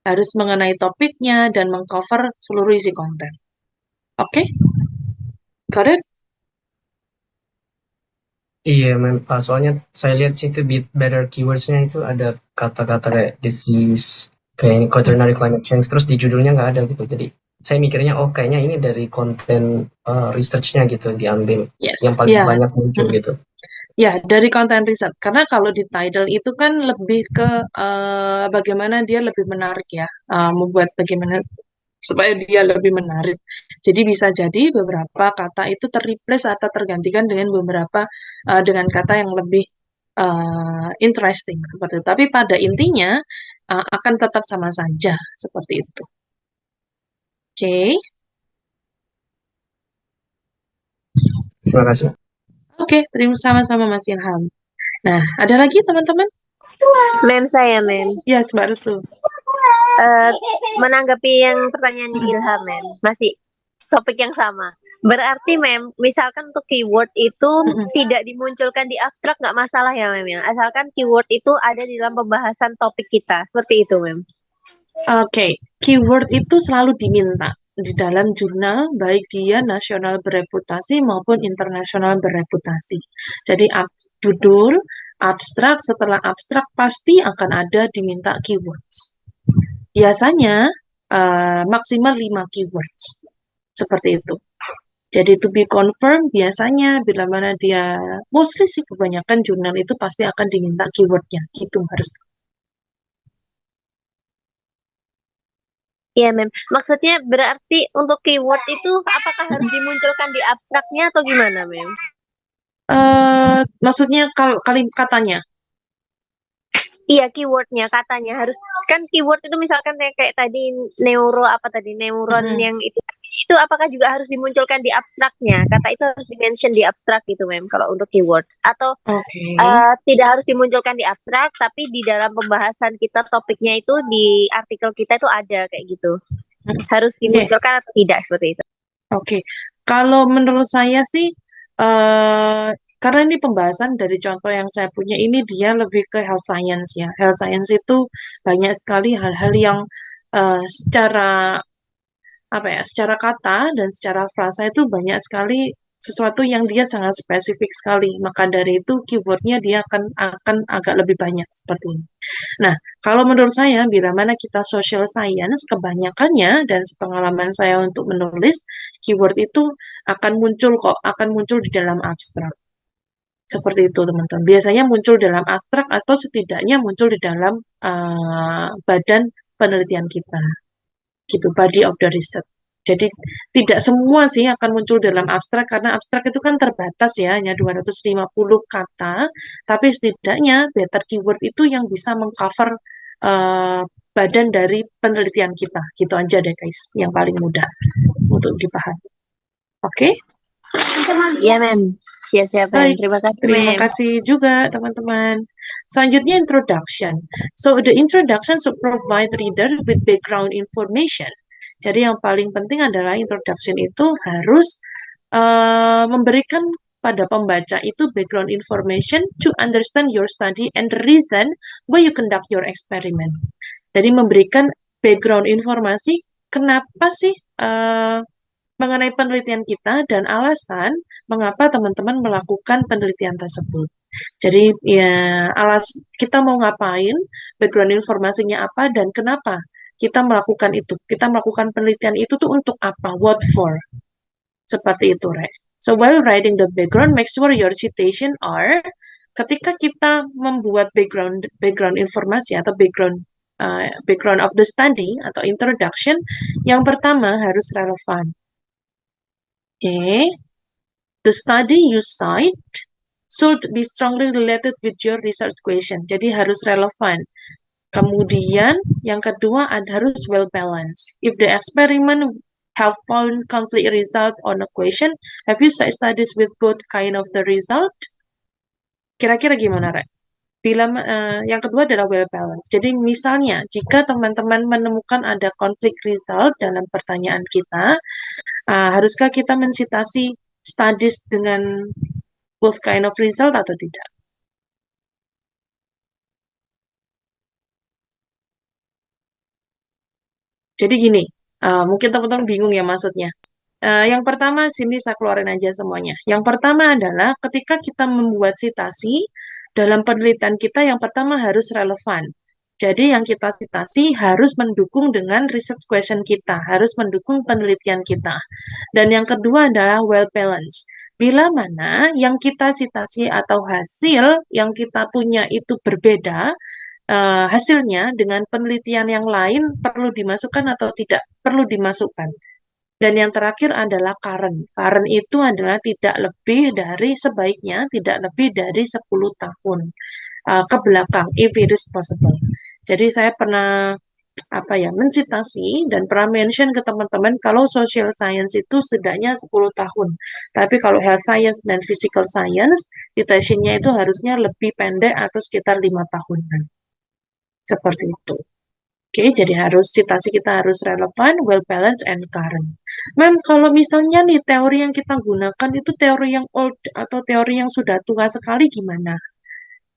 Harus mengenai topiknya dan mengcover seluruh isi konten. Oke? Got it? Iya, soalnya saya lihat situ better keywords-nya itu ada kata-kata kayak disease, kayak quaternary climate change, terus di judulnya nggak ada gitu. Jadi saya mikirnya, oh kayaknya ini dari konten research-nya gitu diambil, yang paling banyak muncul gitu. Ya, dari konten riset. Karena kalau di title itu kan lebih ke bagaimana dia lebih menarik ya, membuat bagaimana supaya dia lebih menarik. Jadi bisa jadi beberapa kata itu terreplace atau tergantikan dengan beberapa dengan kata yang lebih interesting seperti itu. Tapi pada intinya akan tetap sama saja seperti itu. Oke. Terima kasih. Oke, terima sama-sama Mas Ilham. Nah, ada lagi teman-teman? Mem, Yes, Mbak Restu. Menanggapi yang pertanyaan Ilham, Mem, masih topik yang sama. Berarti, Mem, misalkan untuk keyword itu tidak dimunculkan di abstrak, nggak masalah ya, Mem, ya? Asalkan keyword itu ada di dalam pembahasan topik kita. Seperti itu, Mem. Oke, keyword itu selalu diminta di dalam jurnal, baik dia nasional bereputasi maupun internasional bereputasi. Jadi judul, abstrak, setelah abstrak pasti akan ada diminta keywords. Biasanya maksimal 5 keywords. Seperti itu. Jadi to be confirmed biasanya bila mana dia mostly sih kebanyakan jurnal itu pasti akan diminta keywordnya gitu harus. Iya, Mem. Maksudnya berarti untuk keyword itu apakah harus dimunculkan di abstraknya atau gimana, Mem? Maksudnya kalau katanya. Iya, keywordnya katanya harus kan keyword itu misalkan kayak tadi neuron yang itu apakah juga harus dimunculkan di abstraknya? Kata itu harus dimention di abstrak gitu, Mem, kalau untuk keyword atau Oke. tidak harus dimunculkan di abstrak tapi di dalam pembahasan kita topiknya itu di artikel kita itu ada kayak gitu. Harus dimunculkan atau tidak seperti itu. Oke. Kalau menurut saya sih karena ini pembahasan dari contoh yang saya punya ini dia lebih ke health science ya. Health science itu banyak sekali hal-hal yang secara secara kata dan secara frasa itu banyak sekali sesuatu yang dia sangat spesifik sekali. Maka dari itu keywordnya dia akan agak lebih banyak seperti ini. Nah, kalau menurut saya, bila mana kita social science, kebanyakannya dan sepengalaman saya untuk menulis, keyword itu akan muncul di dalam abstrak. Seperti itu, teman-teman. Biasanya muncul dalam abstrak atau setidaknya muncul di dalam badan penelitian kita. Gitu, body of the research. Jadi tidak semua sih akan muncul dalam abstrak karena abstrak itu kan terbatas ya, hanya 250 kata, tapi setidaknya better keyword itu yang bisa mengcover badan dari penelitian kita. Gitu aja deh guys, yang paling mudah untuk dipahami. Oke? Iya, Mem. Siap-siap, Mem. Baik, Terima kasih, terima Mem. kasih juga teman-teman. Selanjutnya introduction. So the introduction should provide reader with background information. Jadi yang paling penting adalah introduction itu harus memberikan pada pembaca itu background information to understand your study and the reason why you conduct your experiment. Jadi memberikan background informasi kenapa sih mengenai penelitian kita dan alasan mengapa teman-teman melakukan penelitian tersebut. Jadi ya kita mau ngapain, background informasinya apa dan kenapa kita melakukan itu. Kita melakukan penelitian itu tuh untuk apa? What for? Seperti itu, Re. So while writing the background, make sure your citation are ketika kita membuat background informasi atau background of the study atau introduction, yang pertama harus relevan. Okay. The study you cite should be strongly related with your research question. Jadi harus relevan. Kemudian yang kedua harus well balanced. If the experiment have found conflict result on a question, have you studies with both kind of the result? Kira-kira gimana, Rek? Yang kedua adalah well balanced. Jadi misalnya jika teman-teman menemukan ada konflik result dalam pertanyaan kita, haruskah kita mensitasi studies dengan both kind of result atau tidak? Jadi gini, mungkin teman-teman bingung ya maksudnya. Yang pertama, sini saya keluarin aja semuanya. Yang pertama adalah ketika kita membuat sitasi, dalam penelitian kita yang pertama harus relevan. Jadi yang kita sitasi harus mendukung dengan research question kita, harus mendukung penelitian kita. Dan yang kedua adalah well balanced. Bila mana yang kita sitasi atau hasil yang kita punya itu berbeda, hasilnya dengan penelitian yang lain perlu dimasukkan atau tidak perlu dimasukkan. Dan yang terakhir adalah current. Current itu adalah tidak lebih dari sebaiknya tidak lebih dari 10 tahun ke belakang, if it is possible. Jadi saya pernah mensitasi dan pernah mention ke teman-teman kalau social science itu setidaknya 10 tahun. Tapi kalau health science dan physical science, citationnya itu harusnya lebih pendek atau sekitar 5 tahunan. Seperti itu. Oke, jadi citasi kita harus relevan, well balanced, and current. Mem, kalau misalnya nih teori yang kita gunakan itu teori yang old atau teori yang sudah tua sekali gimana?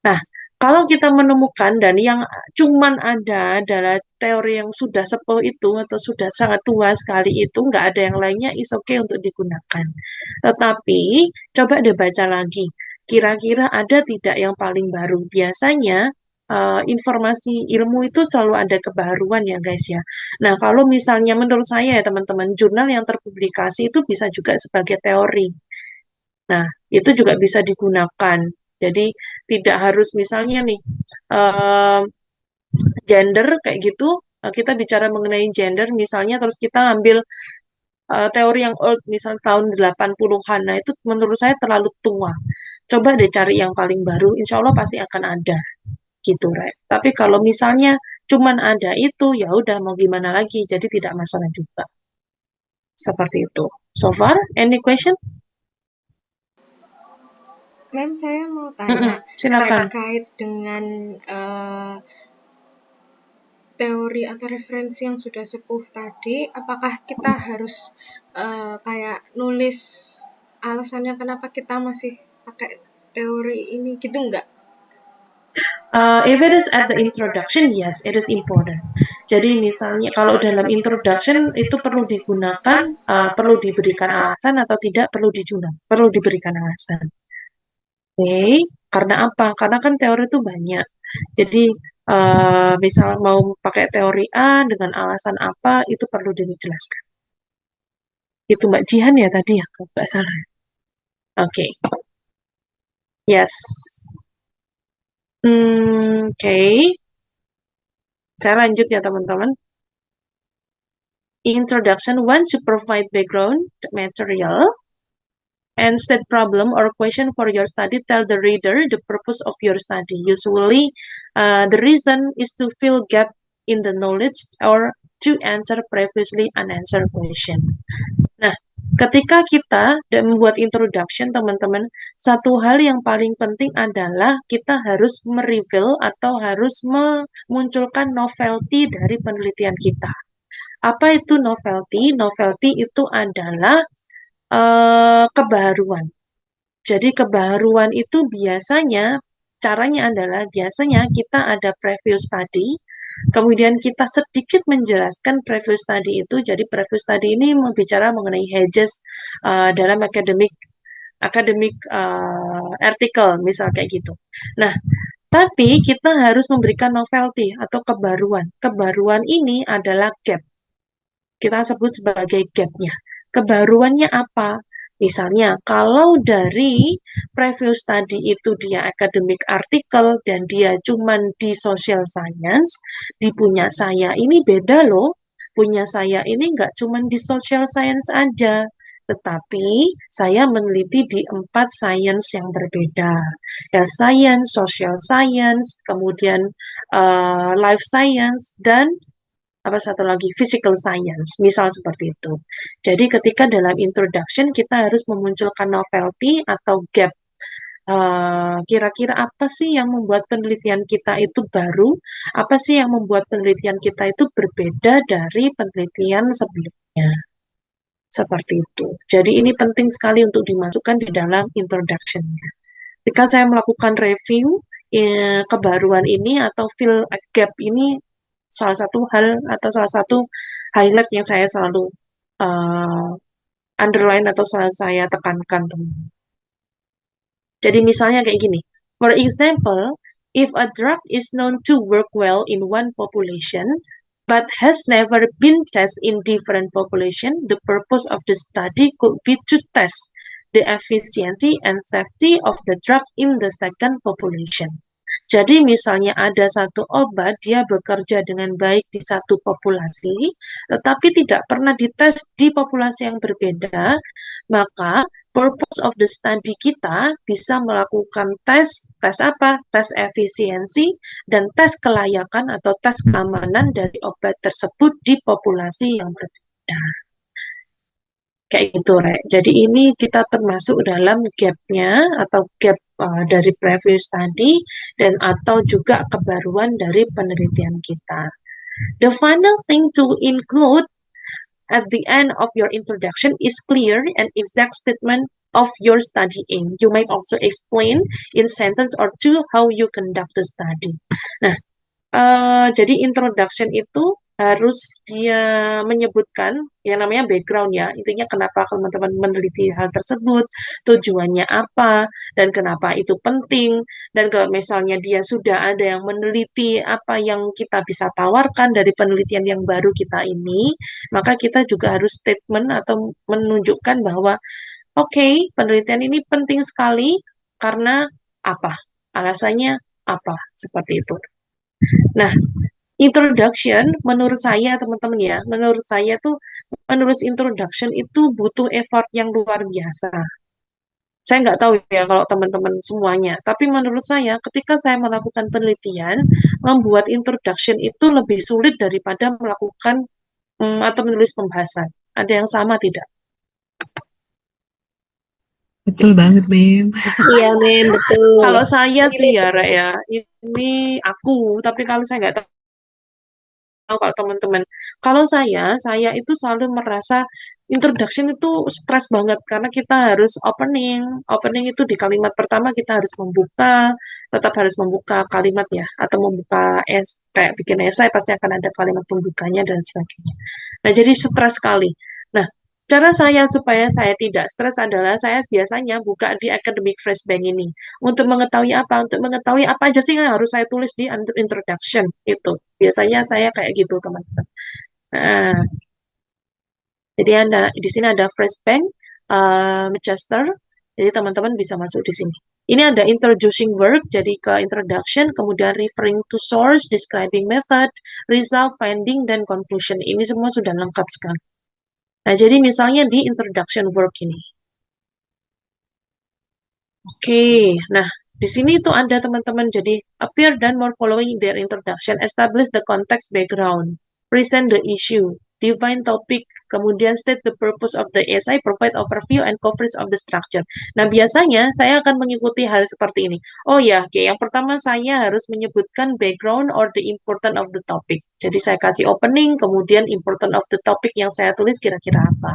Nah, kalau kita menemukan dan yang cuman ada adalah teori yang sudah sepuh itu atau sudah sangat tua sekali itu, nggak ada yang lainnya, is okay untuk digunakan. Tetapi, coba dibaca lagi. Kira-kira ada tidak yang paling baru? Biasanya informasi ilmu itu selalu ada kebaruan ya guys ya. Nah, kalau misalnya menurut saya ya teman-teman, jurnal yang terpublikasi itu bisa juga sebagai teori. Nah, itu juga bisa digunakan. Jadi tidak harus misalnya nih gender kayak gitu, kita bicara mengenai gender misalnya terus kita ambil teori yang old misal tahun 80-an. Nah, itu menurut saya terlalu tua. Coba deh cari yang paling baru, insya Allah pasti akan ada gitu, Rek. Tapi kalau misalnya cuman ada itu, ya udah mau gimana lagi, jadi tidak masalah juga. Seperti itu. So far, any question? Mem, saya mau tanya Silakan. terkait dengan teori atau referensi yang sudah sepuh tadi, apakah kita harus kayak nulis alasannya kenapa kita masih pakai teori ini gitu enggak? If it is at the introduction, yes, it is important. Jadi misalnya kalau dalam introduction itu perlu digunakan, perlu diberikan alasan atau tidak perlu diberikan alasan. Oke, karena apa? Karena kan teori itu banyak. Jadi misal mau pakai teori A dengan alasan apa itu perlu dijelaskan. Itu Mbak Jihan ya tadi ya, kalau nggak salah. Oke. Yes. Oke. Saya lanjut ya teman-teman. Introduction, once you provide background material and state problem or question for your study, tell the reader the purpose of your study. Usually, the reason is to fill gap in the knowledge or to answer previously unanswered question. Nah, ketika kita membuat introduction, teman-teman, satu hal yang paling penting adalah kita harus mereveal atau harus memunculkan novelty dari penelitian kita. Apa itu novelty? Novelty itu adalah kebaruan. Jadi kebaruan itu biasanya, caranya adalah biasanya kita ada preview study, kemudian kita sedikit menjelaskan preview study itu. Jadi preview study ini berbicara mengenai hedges dalam academic article, misal kayak gitu. Nah, tapi kita harus memberikan novelty atau kebaruan. Kebaruan ini adalah gap. Kita sebut sebagai gapnya. Kebaruannya apa? Misalnya, kalau dari preview study itu dia academic article dan dia cuman di social science, di punya saya ini beda loh. Punya saya ini nggak cuman di social science aja, tetapi saya meneliti di 4 science yang berbeda. Health science, social science, kemudian life science, dan apa satu lagi, physical science, misal seperti itu. Jadi ketika dalam introduction kita harus memunculkan novelty atau gap. Kira-kira apa sih yang membuat penelitian kita itu baru? Apa sih yang membuat penelitian kita itu berbeda dari penelitian sebelumnya? Seperti itu. Jadi ini penting sekali untuk dimasukkan di dalam introduction-nya. Ketika saya melakukan review kebaruan ini atau fill a gap ini, salah satu hal atau salah satu highlight yang saya selalu underline atau selalu saya tekankan, teman. Jadi misalnya kayak gini. For example, if a drug is known to work well in one population, but has never been tested in different population, the purpose of the study could be to test the efficiency and safety of the drug in the second population. Jadi misalnya ada satu obat, dia bekerja dengan baik di satu populasi, tetapi tidak pernah dites di populasi yang berbeda, maka purpose of the study kita bisa melakukan tes apa? Tes efisiensi dan tes kelayakan atau tes keamanan dari obat tersebut di populasi yang berbeda. Kayak gitu, Rek. Jadi ini kita termasuk dalam gap-nya atau gap dari previous study dan atau juga kebaruan dari penelitian kita. The final thing to include at the end of your introduction is clear and exact statement of your study aim. You might also explain in sentence or two how you conduct the study. Nah, jadi introduction itu harus dia menyebutkan yang namanya background ya. Intinya kenapa teman-teman meneliti hal tersebut, tujuannya apa, dan kenapa itu penting. Dan kalau misalnya dia sudah ada yang meneliti apa yang kita bisa tawarkan dari penelitian yang baru kita ini, maka kita juga harus statement atau menunjukkan bahwa oke, penelitian ini penting sekali karena apa? Alasannya apa? Seperti itu. Nah, introduction, menurut saya teman-teman ya, menurut saya tuh menulis introduction itu butuh effort yang luar biasa. Saya nggak tahu ya kalau teman-teman semuanya, tapi menurut saya ketika saya melakukan penelitian, membuat introduction itu lebih sulit daripada melakukan atau menulis pembahasan. Ada yang sama tidak? Betul banget, Mem. Iya, Mem, betul. Kalau saya sih ya, Rek, ya, ini aku, tapi kalau saya nggak tahu kalau teman-teman. Kalau saya itu selalu merasa introduction itu stres banget karena kita harus opening. Opening itu di kalimat pertama kita harus membuka, tetap harus membuka kalimat ya, atau membuka kayak bikin esai pasti akan ada kalimat pembukanya dan sebagainya. Nah, jadi stres sekali. Nah, cara saya supaya saya tidak stres adalah saya biasanya buka di academic flashbank ini. Untuk mengetahui apa? Untuk mengetahui apa aja sih yang harus saya tulis di introduction itu. Biasanya saya kayak gitu, teman-teman. Nah, jadi di sini ada flashbank, Manchester. Jadi teman-teman bisa masuk di sini. Ini ada introducing work, jadi ke introduction, kemudian referring to source, describing method, result, finding, dan conclusion. Ini semua sudah lengkap sekali. Nah, jadi misalnya di introduction work ini. Oke, nah di sini itu ada teman-teman. Jadi appear dan more following their introduction, establish the context background, present the issue, define topic, kemudian state the purpose of the essay, provide overview and coverage of the structure. Nah, biasanya saya akan mengikuti hal seperti ini. Oh ya, oke. Yang pertama saya harus menyebutkan background or the important of the topic. Jadi saya kasih opening, kemudian important of the topic yang saya tulis kira-kira apa.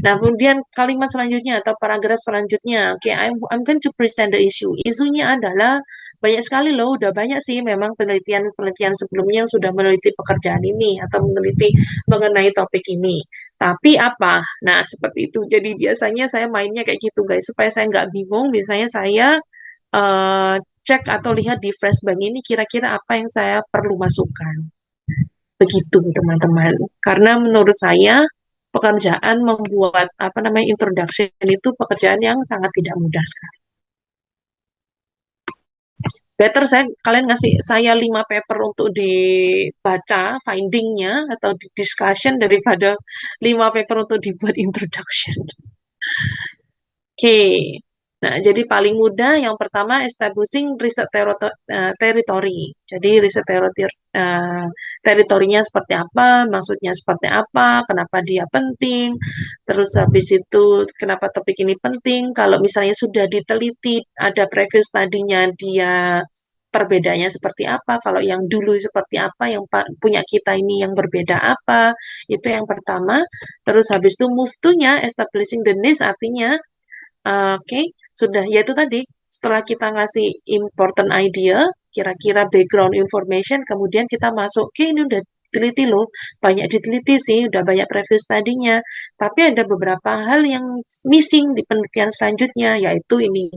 Nah, kemudian kalimat selanjutnya atau paragraf selanjutnya, oke, I'm going to present the issue. Isunya adalah banyak sekali loh, udah banyak sih memang penelitian-penelitian sebelumnya yang sudah meneliti pekerjaan ini atau meneliti mengenai topik ini. Tapi apa? Nah, seperti itu. Jadi biasanya saya mainnya kayak gitu, guys. Supaya saya nggak bingung, biasanya saya eh, cek atau lihat di flashbank ini kira-kira apa yang saya perlu masukkan. Begitu, teman-teman. Karena menurut saya pekerjaan membuat apa namanya introduction itu pekerjaan yang sangat tidak mudah sekali. Better kalian ngasih saya 5 paper untuk dibaca findingnya atau di discussion daripada 5 paper untuk dibuat introduction. Oke. Nah, jadi paling mudah yang pertama establishing riset territory. Jadi riset teritorinya seperti apa, maksudnya seperti apa, kenapa dia penting, terus habis itu kenapa topik ini penting. Kalau misalnya sudah diteliti, ada previous study-nya dia perbedaannya seperti apa, kalau yang dulu seperti apa, yang punya kita ini yang berbeda apa, itu yang pertama. Terus habis itu move to-nya, establishing the niche, artinya oke, sudah. Yaitu tadi, setelah kita ngasih important idea, kira-kira background information, kemudian kita masuk, oke ini udah diteliti loh, banyak diteliti sih, udah banyak previous study-nya, tapi ada beberapa hal yang missing di penelitian selanjutnya, yaitu ini.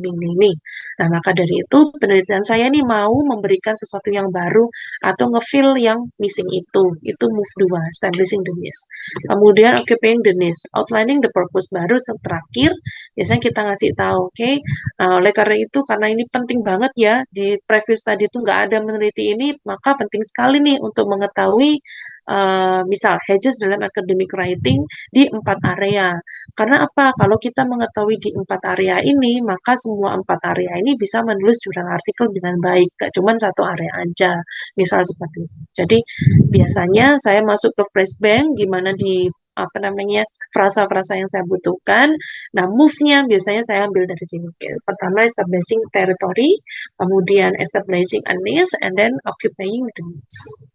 Nah, maka dari itu, penelitian saya nih mau memberikan sesuatu yang baru, atau nge-fill yang missing itu move 2, establishing the niche. Kemudian occupying the niche, outlining the purpose, baru terakhir, biasanya kita ngasih tahu, oke, oleh karena itu, karena ini penting banget ya, di previous tadi itu nggak ada meneliti ini, maka penting sekali nih untuk mengetahui misal hedges dalam academic writing di 4 area. Karena apa? Kalau kita mengetahui di 4 area ini, maka semua 4 area ini bisa menulis jurnal artikel dengan baik, gak cuma satu area aja, misal seperti itu. Jadi biasanya saya masuk ke flashbank, gimana di apa namanya frasa-frasa yang saya butuhkan. Nah, move-nya biasanya saya ambil dari sini. Pertama, establishing territory, kemudian establishing a niche, and then occupying the niche.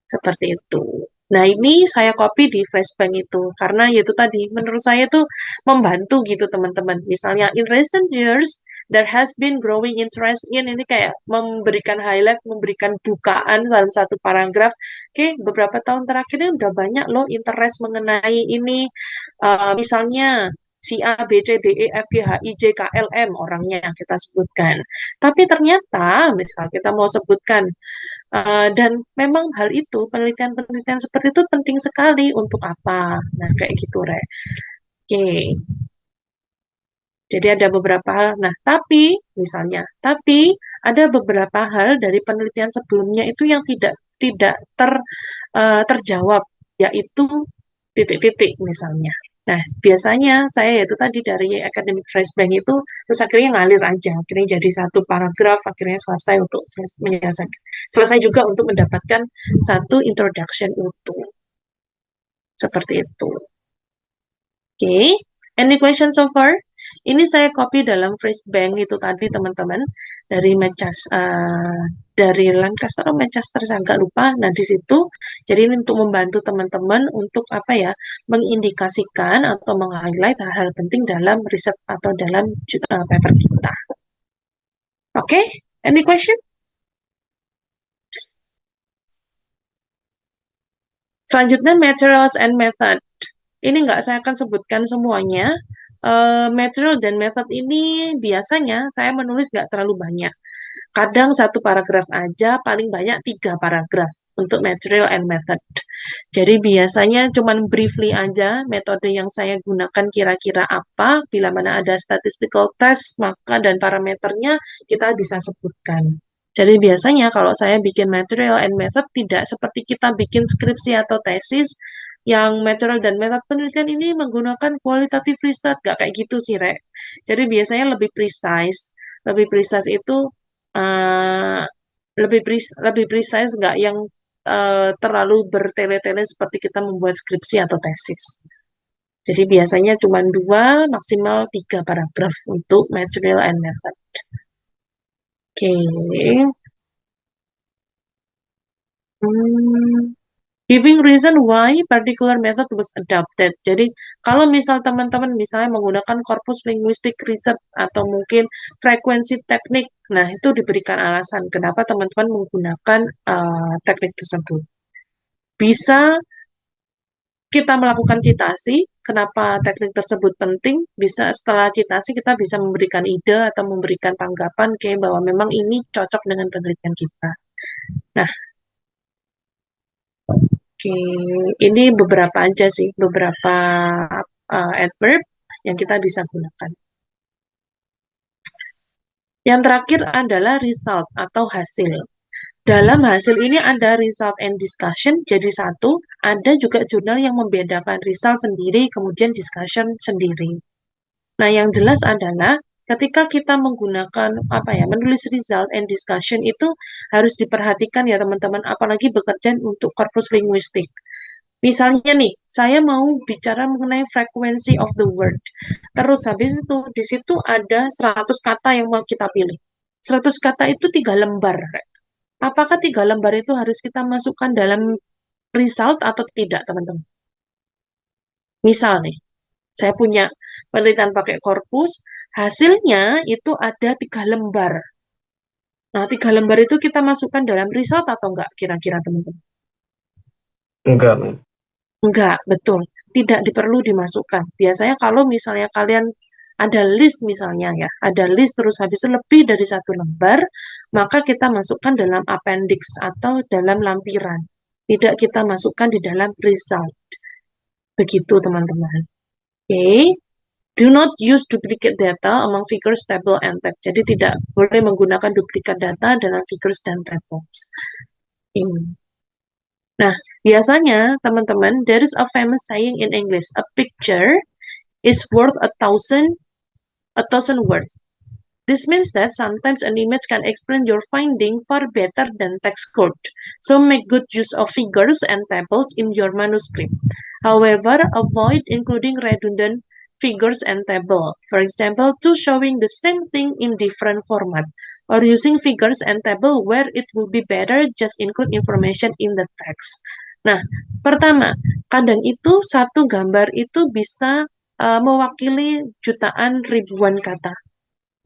Seperti itu. Nah, ini saya copy di flashbank itu, karena itu tadi, menurut saya tuh membantu gitu teman-teman. Misalnya, in recent years, There has been growing interest in, ini kayak memberikan highlight, memberikan bukaan dalam satu paragraf. Oke, beberapa tahun terakhir ini udah banyak loh interest mengenai ini. Misalnya si A, B, C, D, E, F, G, H, I, J, K, L, M orangnya yang kita sebutkan. Tapi ternyata, misal kita mau sebutkan, dan memang hal itu, penelitian-penelitian seperti itu penting sekali untuk apa? Nah, kayak gitu, Re. Oke. Jadi ada beberapa hal. Nah, tapi ada beberapa hal dari penelitian sebelumnya itu yang tidak terjawab, yaitu titik-titik misalnya. Nah, biasanya saya yaitu tadi dari academic trace bank itu terus akhirnya ngalir aja, akhirnya jadi satu paragraf, akhirnya selesai untuk menyelesaikan. Selesai juga untuk mendapatkan satu introduction utuh. Seperti itu. Oke, any question so far? Ini saya copy dalam phrase bank itu tadi teman-teman dari dari Lancaster atau Manchester saya agak lupa. Nah di situ jadi ini untuk membantu teman-teman untuk apa ya mengindikasikan atau meng-highlight hal-hal penting dalam riset atau dalam paper kita. Oke, any question? Selanjutnya materials and method. Ini nggak saya akan sebutkan semuanya. Material dan method ini biasanya saya menulis nggak terlalu banyak. Kadang satu paragraf aja, paling banyak 3 paragraf untuk material and method. Jadi biasanya cuman briefly aja metode yang saya gunakan kira-kira apa, bila mana ada statistical test, maka dan parameternya kita bisa sebutkan. Jadi biasanya kalau saya bikin material and method tidak seperti kita bikin skripsi atau tesis, yang material dan method penelitian ini menggunakan qualitative research, gak kayak gitu sih, Rek. Jadi biasanya lebih precise. Lebih precise itu uh, lebih precise nggak yang terlalu bertele-tele seperti kita membuat skripsi atau tesis. Jadi biasanya cuma 2, maksimal 3 paragraf untuk material and method. Oke. Giving reason why particular method was adopted. Jadi kalau misal teman-teman misalnya menggunakan corpus linguistic research atau mungkin frekuensi teknik, nah itu diberikan alasan kenapa teman-teman menggunakan teknik tersebut. Bisa kita melakukan citasi, kenapa teknik tersebut penting, bisa setelah citasi kita bisa memberikan ide atau memberikan tanggapan kayak bahwa memang ini cocok dengan penelitian kita. Nah, oke, ini beberapa aja sih, beberapa adverb yang kita bisa gunakan. Yang terakhir adalah result atau hasil. Dalam hasil ini ada result and discussion, jadi satu. Ada juga jurnal yang membedakan result sendiri, kemudian discussion sendiri. Nah, yang jelas adalah ketika kita menggunakan menulis result and discussion itu harus diperhatikan ya teman-teman, apalagi bekerja untuk korpus linguistik. Misalnya nih, saya mau bicara mengenai frequency of the word. Terus habis itu di situ ada 100 kata yang mau kita pilih. 100 kata itu 3 lembar. Apakah 3 lembar itu harus kita masukkan dalam result atau tidak, teman-teman? Misal nih, saya punya penelitian pakai korpus, hasilnya itu ada 3 lembar. Nah, 3 lembar itu kita masukkan dalam result atau enggak, kira-kira, teman-teman? Enggak, Mem. Enggak, betul. Tidak diperlu dimasukkan. Biasanya kalau misalnya kalian ada list misalnya ya, ada list terus habis itu lebih dari 1 lembar, maka kita masukkan dalam appendix atau dalam lampiran. Tidak kita masukkan di dalam result. Begitu teman-teman. Oke. Do not use duplicate data among figures, table, and text. Jadi tidak boleh menggunakan duplikat data dalam figures dan tables. Nah, biasanya teman-teman, there is a famous saying in English, a picture is worth 1,000 words. This means that sometimes an image can explain your finding far better than text could. So make good use of figures and tables in your manuscript. However, avoid including redundant figures and table. For example, to showing the same thing in different format, or using figures and table where it will be better just include information in the text. Nah, pertama, kadang itu satu gambar itu bisa mewakili jutaan ribuan kata.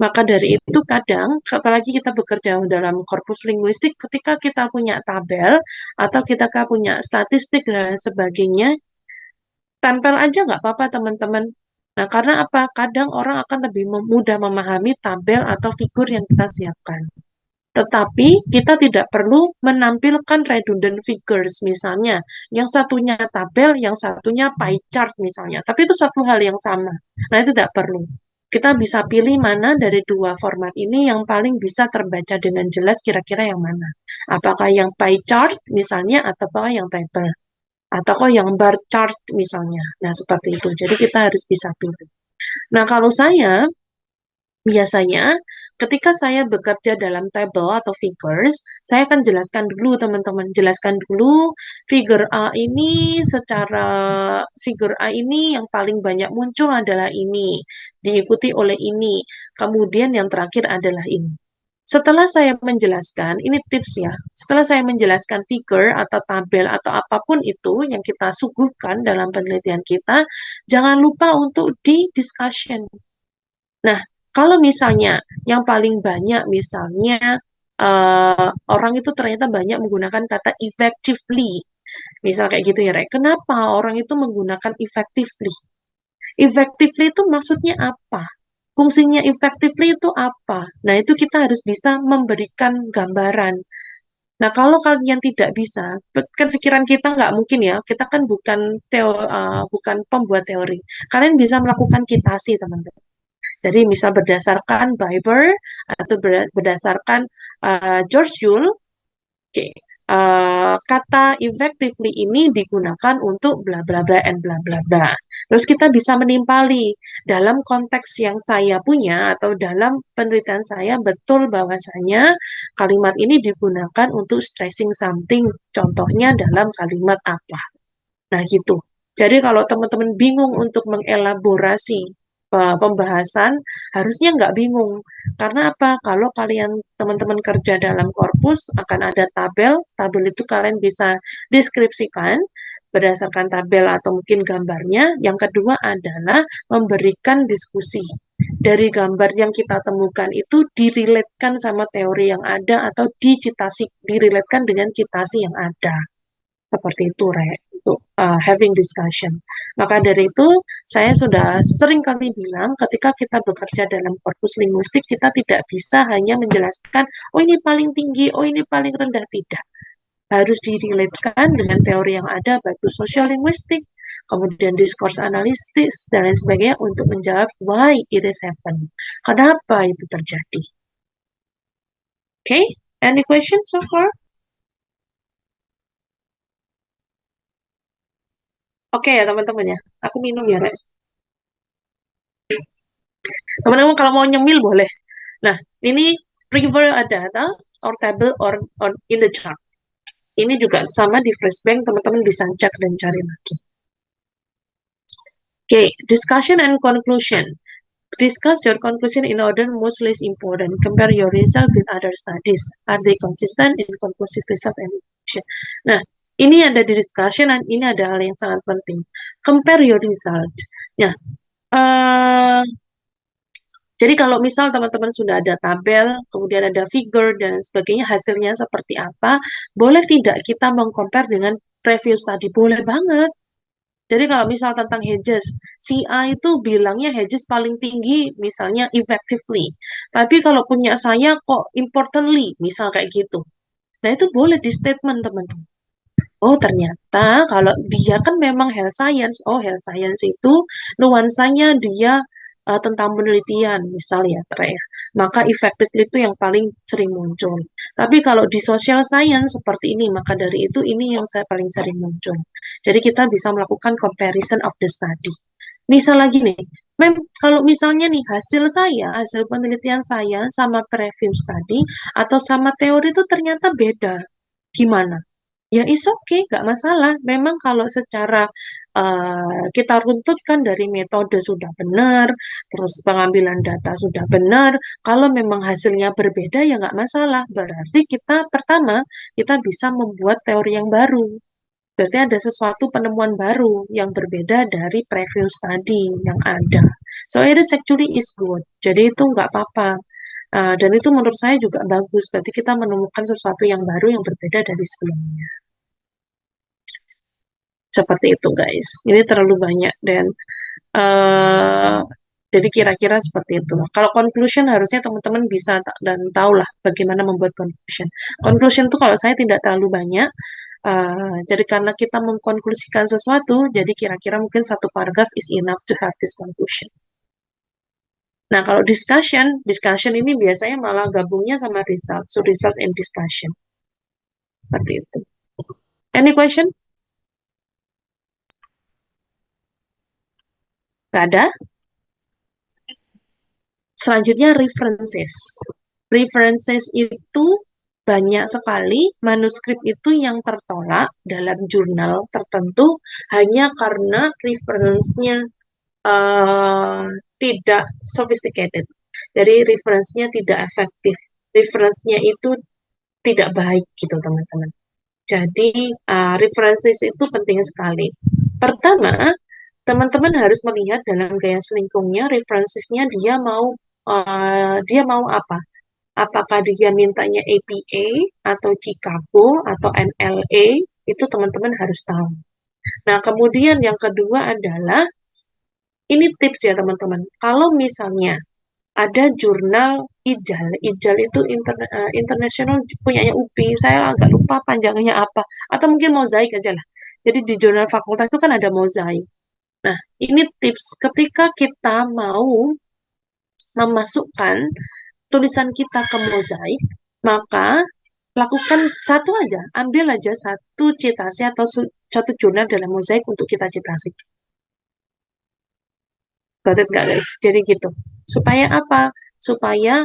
Maka dari itu kadang, apalagi kita bekerja dalam korpus linguistik, ketika kita punya tabel atau kita punya statistik dan sebagainya, tempel aja nggak apa-apa teman-teman. Nah, karena apa? Kadang orang akan lebih mudah memahami tabel atau figur yang kita siapkan. Tetapi kita tidak perlu menampilkan redundant figures misalnya. Yang satunya tabel, yang satunya pie chart misalnya. Tapi itu satu hal yang sama. Nah, itu tidak perlu. Kita bisa pilih mana dari dua format ini yang paling bisa terbaca dengan jelas kira-kira yang mana. Apakah yang pie chart misalnya ataukah yang table. Ataukah yang bar chart misalnya. Nah, seperti itu. Jadi kita harus bisa pilih. Nah, kalau saya biasanya, ketika saya bekerja dalam table atau figures, saya akan jelaskan dulu teman-teman, jelaskan dulu figure A ini secara figure A ini yang paling banyak muncul adalah ini, diikuti oleh ini, kemudian yang terakhir adalah ini. Setelah saya menjelaskan, ini tips ya, setelah saya menjelaskan figure atau tabel atau apapun itu yang kita suguhkan dalam penelitian kita, jangan lupa untuk di discussion. Nah, kalau misalnya yang paling banyak misalnya orang itu ternyata banyak menggunakan kata effectively. Misal kayak gitu ya, Rek. Kenapa orang itu menggunakan effectively? Effectively itu maksudnya apa? Fungsinya effectively itu apa? Nah, itu kita harus bisa memberikan gambaran. Nah, kalau kalian tidak bisa, kan pikiran kita nggak mungkin ya, kita kan bukan pembuat teori. Kalian bisa melakukan citasi, teman-teman. Jadi misal berdasarkan Biber atau berdasarkan George Yule, okay, kata effectively ini digunakan untuk bla bla bla and bla bla bla. Terus kita bisa menimpali dalam konteks yang saya punya atau dalam penelitian saya betul bahwasanya kalimat ini digunakan untuk stressing something. Contohnya dalam kalimat apa. Nah gitu. Jadi kalau teman-teman bingung untuk mengelaborasi pembahasan, harusnya nggak bingung. Karena apa? Kalau kalian teman-teman kerja dalam korpus, akan ada tabel. Tabel itu kalian bisa deskripsikan berdasarkan tabel atau mungkin gambarnya. Yang kedua adalah memberikan diskusi. Dari gambar yang kita temukan itu diriletkan sama teori yang ada atau diriletkan dengan citasi yang ada. Seperti itu, Rek, untuk having discussion. Maka dari itu, saya sudah sering kali bilang, ketika kita bekerja dalam korpus linguistik, kita tidak bisa hanya menjelaskan, oh ini paling tinggi, oh ini paling rendah, tidak. Harus diriletkan dengan teori yang ada, baik itu social linguistik, kemudian discourse analysis, dan lain sebagainya, untuk menjawab why it is happening. Kenapa itu terjadi? Okay, any questions so far? Oke ya teman-teman ya, aku minum ya, Rek. Teman-teman kalau mau nyemil boleh. Nah, ini refer a data or table or in the chart. Ini juga sama di Flashbank, teman-teman bisa cek dan cari lagi. Oke, discussion and conclusion. Discuss your conclusion in order most less important. Compare your result with other studies. Are they consistent in conclusive result and conclusion? Nah, ini ada di discussion dan ini ada hal yang sangat penting. Compare your result. Ya, jadi kalau misal teman-teman sudah ada tabel, kemudian ada figure dan sebagainya, hasilnya seperti apa, boleh tidak kita mengcompare dengan previous study? Boleh banget. Jadi kalau misal tentang hedges, si A itu bilangnya hedges paling tinggi, misalnya effectively. Tapi kalau punya saya kok importantly, misal kayak gitu. Nah itu boleh di statement teman-teman. Oh ternyata kalau dia kan memang health science, oh health science itu nuansanya dia tentang penelitian misalnya, ya. Maka effectively itu yang paling sering muncul. Tapi kalau di social science seperti ini, maka dari itu ini yang saya paling sering muncul. Jadi kita bisa melakukan comparison of the study. Misal lagi nih, kalau misalnya nih hasil penelitian saya sama previous study atau sama teori itu ternyata beda. Gimana? Ya is okay, nggak masalah. Memang kalau secara kita runtutkan dari metode sudah benar, terus pengambilan data sudah benar, kalau memang hasilnya berbeda ya nggak masalah. Berarti kita pertama, kita bisa membuat teori yang baru. Berarti ada sesuatu penemuan baru yang berbeda dari previous study yang ada. So it is actually is good. Jadi itu nggak apa-apa. Dan itu menurut saya juga bagus. Berarti kita menemukan sesuatu yang baru yang berbeda dari sebelumnya. Seperti itu guys. Ini terlalu banyak dan jadi kira-kira seperti itu. Kalau conclusion harusnya teman-teman bisa dan tahulah bagaimana membuat conclusion. Conclusion itu kalau saya tidak terlalu banyak. Jadi karena kita mengkonklusikan sesuatu, jadi kira-kira mungkin satu paragraph is enough to have this conclusion. Nah, kalau discussion ini biasanya malah gabungnya sama result. So, result and discussion. Seperti itu. Any question? Gak ada? Selanjutnya references. References itu banyak sekali manuskrip itu yang tertolak dalam jurnal tertentu hanya karena reference-nya tidak sophisticated. Jadi reference-nya tidak efektif. Reference-nya itu tidak baik gitu teman-teman. Jadi references itu penting sekali. Pertama, teman-teman harus melihat dalam gaya selingkungnya references-nya dia mau apa? Apakah dia mintanya APA atau Chicago atau MLA? Itu teman-teman harus tahu. Nah, kemudian yang kedua adalah ini tips ya teman-teman. Kalau misalnya ada jurnal IJAL itu internasional punyanya UPI, saya agak lupa panjangnya apa, atau mungkin mozaik aja lah. Jadi di jurnal fakultas itu kan ada mozaik. Nah, ini tips ketika kita mau memasukkan tulisan kita ke mozaik, maka lakukan satu aja, ambil aja satu citasi atau satu jurnal dalam mozaik untuk kita citasi. Got it nggak guys? Jadi gitu. Supaya apa? Supaya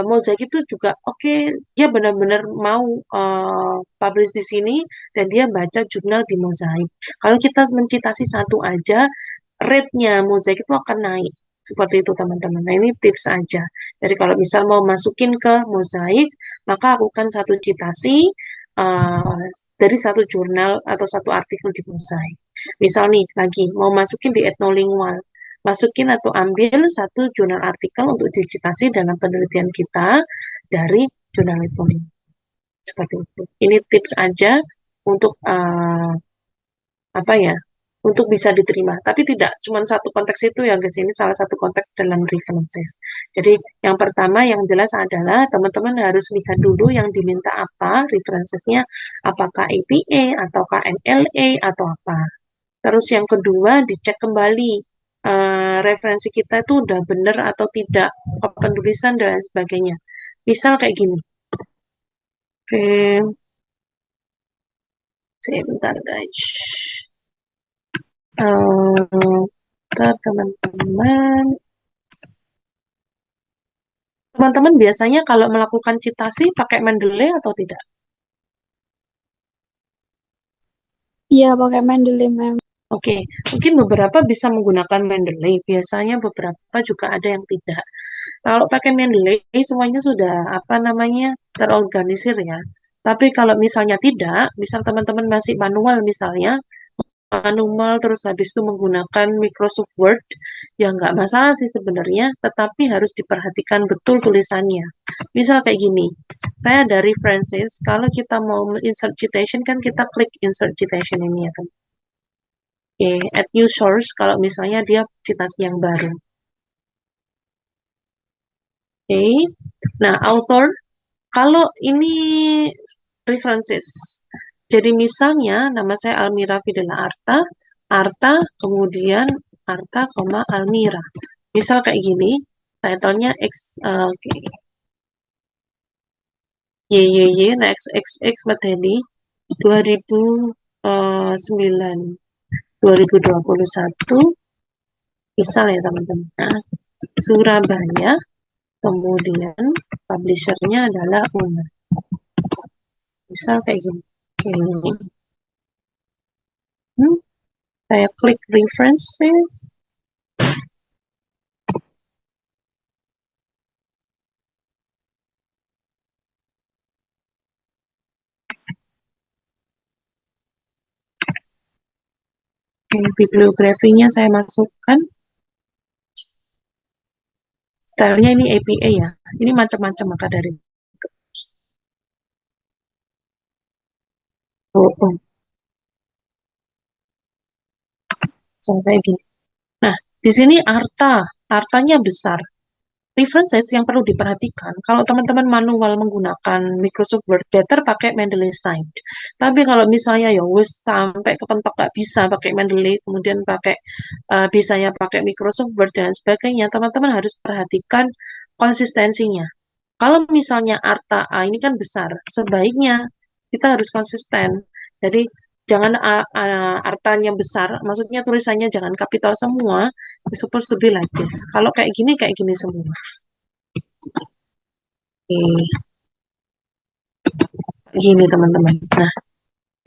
Mozaik itu juga oke, dia benar-benar mau publish di sini dan dia baca jurnal di Mozaik. Kalau kita mencitasi satu aja, rate-nya Mozaik itu akan naik. Seperti itu teman-teman. Nah ini tips aja. Jadi kalau misal mau masukin ke Mozaik, maka lakukan satu citasi dari satu jurnal atau satu artikel di Mozaik. Misal nih lagi mau masukin di Etnolingual, masukin atau ambil satu jurnal artikel untuk dicitasi dalam penelitian kita dari jurnal itu. Seperti itu. Ini tips aja untuk apa ya? Untuk bisa diterima. Tapi tidak cuma satu konteks itu ya guys. Ini salah satu konteks dalam references. Jadi yang pertama yang jelas adalah teman-teman harus lihat dulu yang diminta apa referencesnya, apakah APA ataukah MLA atau apa. Terus yang kedua dicek kembali referensi kita itu udah benar atau tidak, penulisan dan sebagainya. Misal kayak gini. Oke, sebentar guys. Teman-teman. Teman-teman biasanya kalau melakukan citasi pakai Mendeley atau tidak? Iya, pakai Mendeley, Mem. Oke, mungkin beberapa bisa menggunakan Mendeley. Biasanya beberapa juga ada yang tidak. Kalau pakai Mendeley, semuanya sudah apa namanya terorganisir ya. Tapi kalau misalnya tidak, misal teman-teman masih manual misalnya, manual terus habis itu menggunakan Microsoft Word, ya nggak masalah sih sebenarnya, tetapi harus diperhatikan betul tulisannya. Misal kayak gini, saya ada references, kalau kita mau insert citation kan kita klik insert citation ini ya kan. Oke, add new source kalau misalnya dia citasi yang baru. Oke, nah author, kalau ini references, jadi misalnya nama saya Almira Fidela Arta, Arta kemudian Arta, Almira. Misal kayak gini, title-nya oke. YYY, nah XXX Mateni 2009 2021 misal ya teman-teman. Nah, Surabaya, kemudian publishernya adalah Una. Misal kayak gini. Oke. Saya klik references. Bibliografinya saya masukkan. Stylenya ini APA ya. Ini macam-macam maka dari itu. Oh. Sampai gini. Nah, di sini artanya besar. References yang perlu diperhatikan, kalau teman-teman manual menggunakan Microsoft Word, better pakai Mendeley Side. Tapi kalau misalnya ya wes sampai kepentok gak bisa pakai Mendeley, kemudian bisanya pakai Microsoft Word dan sebagainya, teman-teman harus perhatikan konsistensinya. Kalau misalnya arta A ini kan besar, sebaiknya kita harus konsisten. Jadi jangan artanya besar, maksudnya tulisannya jangan kapital semua, it's supposed to be like this. Kalau kayak gini semua. Gini teman-teman. Nah,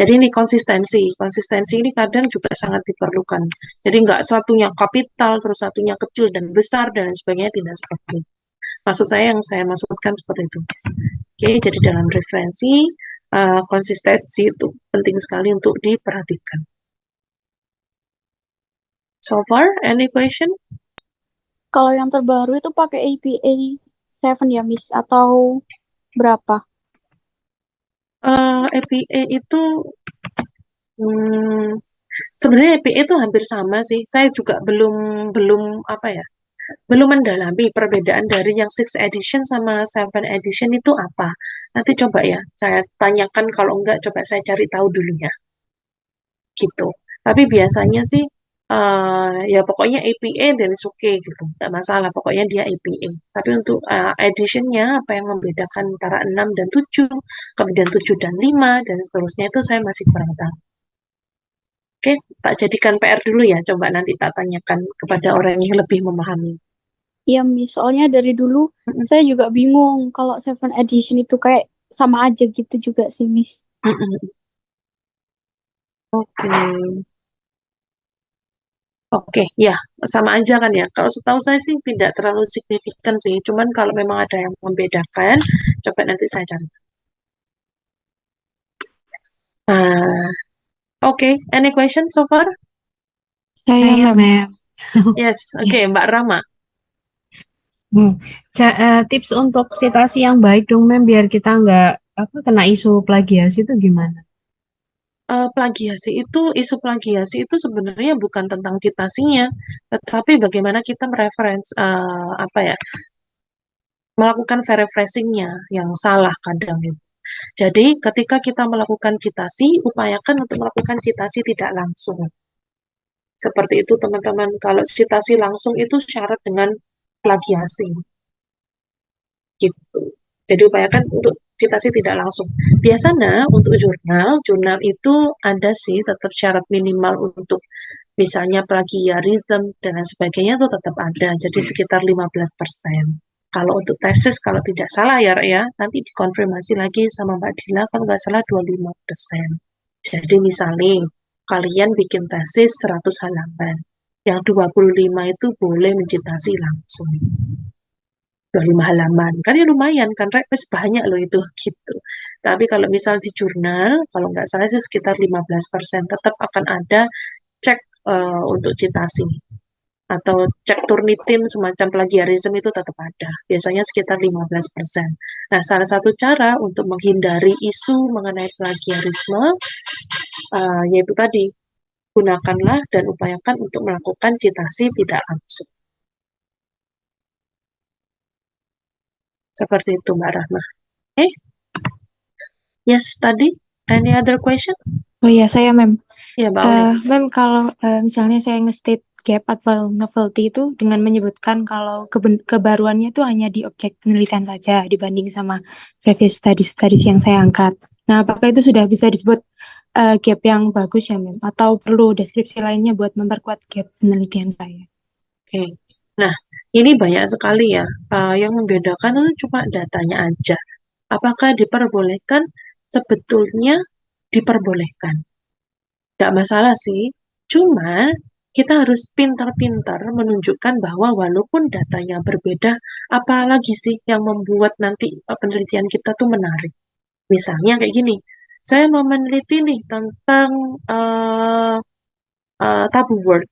jadi ini konsistensi. Konsistensi ini kadang juga sangat diperlukan. Jadi nggak satunya kapital, terus satunya kecil dan besar, dan sebagainya, tidak seperti itu. Maksud saya yang saya maksudkan seperti itu. Oke, jadi dalam referensi, konsistensi itu penting sekali untuk diperhatikan. So far, any question? Kalau yang terbaru itu pakai APA 7 ya, Miss? Atau berapa? APA itu sebenarnya APA itu hampir sama sih. Saya juga belum mendalami perbedaan dari yang 6 edition sama 7 edition itu apa. Nanti coba ya, saya tanyakan, kalau enggak coba saya cari tahu dulu ya. Gitu. Tapi biasanya sih ya pokoknya APA dan it's okay gitu. Enggak masalah, pokoknya dia APA. Tapi untuk editionnya apa yang membedakan antara 6 dan 7, kemudian 7 dan 5 dan seterusnya itu saya masih kurang tahu. Oke, tak jadikan PR dulu ya. Coba nanti tak tanyakan kepada orang yang lebih memahami. Iya, Miss. Soalnya dari dulu saya juga bingung kalau 7 edition itu kayak sama aja gitu juga sih, Miss. Oke, ya sama aja kan ya. Kalau setahu saya sih tidak terlalu signifikan sih. Cuman kalau memang ada yang membedakan, coba nanti saya cari. Oke, any question so far? Saya, Mem. Yes, oke, Mbak Rama. Tips untuk citasi yang baik dong, Mem, biar kita nggak kena isu plagiasi itu gimana? Isu plagiasi itu sebenarnya bukan tentang citasinya, tetapi bagaimana kita melakukan refreshingnya yang salah kadang itu. Jadi ketika kita melakukan citasi, upayakan untuk melakukan citasi tidak langsung. Seperti itu teman-teman. Kalau citasi langsung itu syarat dengan plagiasi. Gitu. Jadi upayakan untuk citasi tidak langsung. Biasanya untuk jurnal itu ada sih tetap syarat minimal untuk misalnya plagiarism dan lain sebagainya itu tetap ada. Jadi sekitar 15%. Kalau untuk tesis, kalau tidak salah ya, nanti dikonfirmasi lagi sama Mbak Dila, kalau nggak salah 25%. Jadi misalnya kalian bikin tesis 100 halaman, yang 25 itu boleh mencitasi langsung. 25 halaman, kan ya lumayan, kan repes banyak loh itu, gitu. Tapi kalau misal di jurnal, kalau nggak salah sih sekitar 15%, tetap akan ada cek untuk citasi. Atau cek Turnitin semacam plagiarisme itu tetap ada. Biasanya sekitar 15%. Nah, salah satu cara untuk menghindari isu mengenai plagiarisme yaitu tadi, gunakanlah dan upayakan untuk melakukan citasi tidak langsung. Seperti itu, Mbak Rahma. Yes, tadi. Any other question? Oh iya, saya, Mem. Ya, Mbak Oli. Mem, kalau misalnya saya nge-state gap atau novelty itu dengan menyebutkan kalau kebaruannya itu hanya di objek penelitian saja dibanding sama previous studies yang saya angkat. Nah, apakah itu sudah bisa disebut gap yang bagus ya, Mem? Atau perlu deskripsi lainnya buat memperkuat gap penelitian saya? Oke. Nah, ini banyak sekali ya. Yang membedakan itu cuma datanya aja. Apakah diperbolehkan? Sebetulnya diperbolehkan. Tidak masalah sih. Cuma kita harus pintar-pintar menunjukkan bahwa walaupun datanya berbeda, apalagi sih yang membuat nanti penelitian kita tuh menarik. Misalnya kayak gini, saya mau meneliti nih tentang tabu word.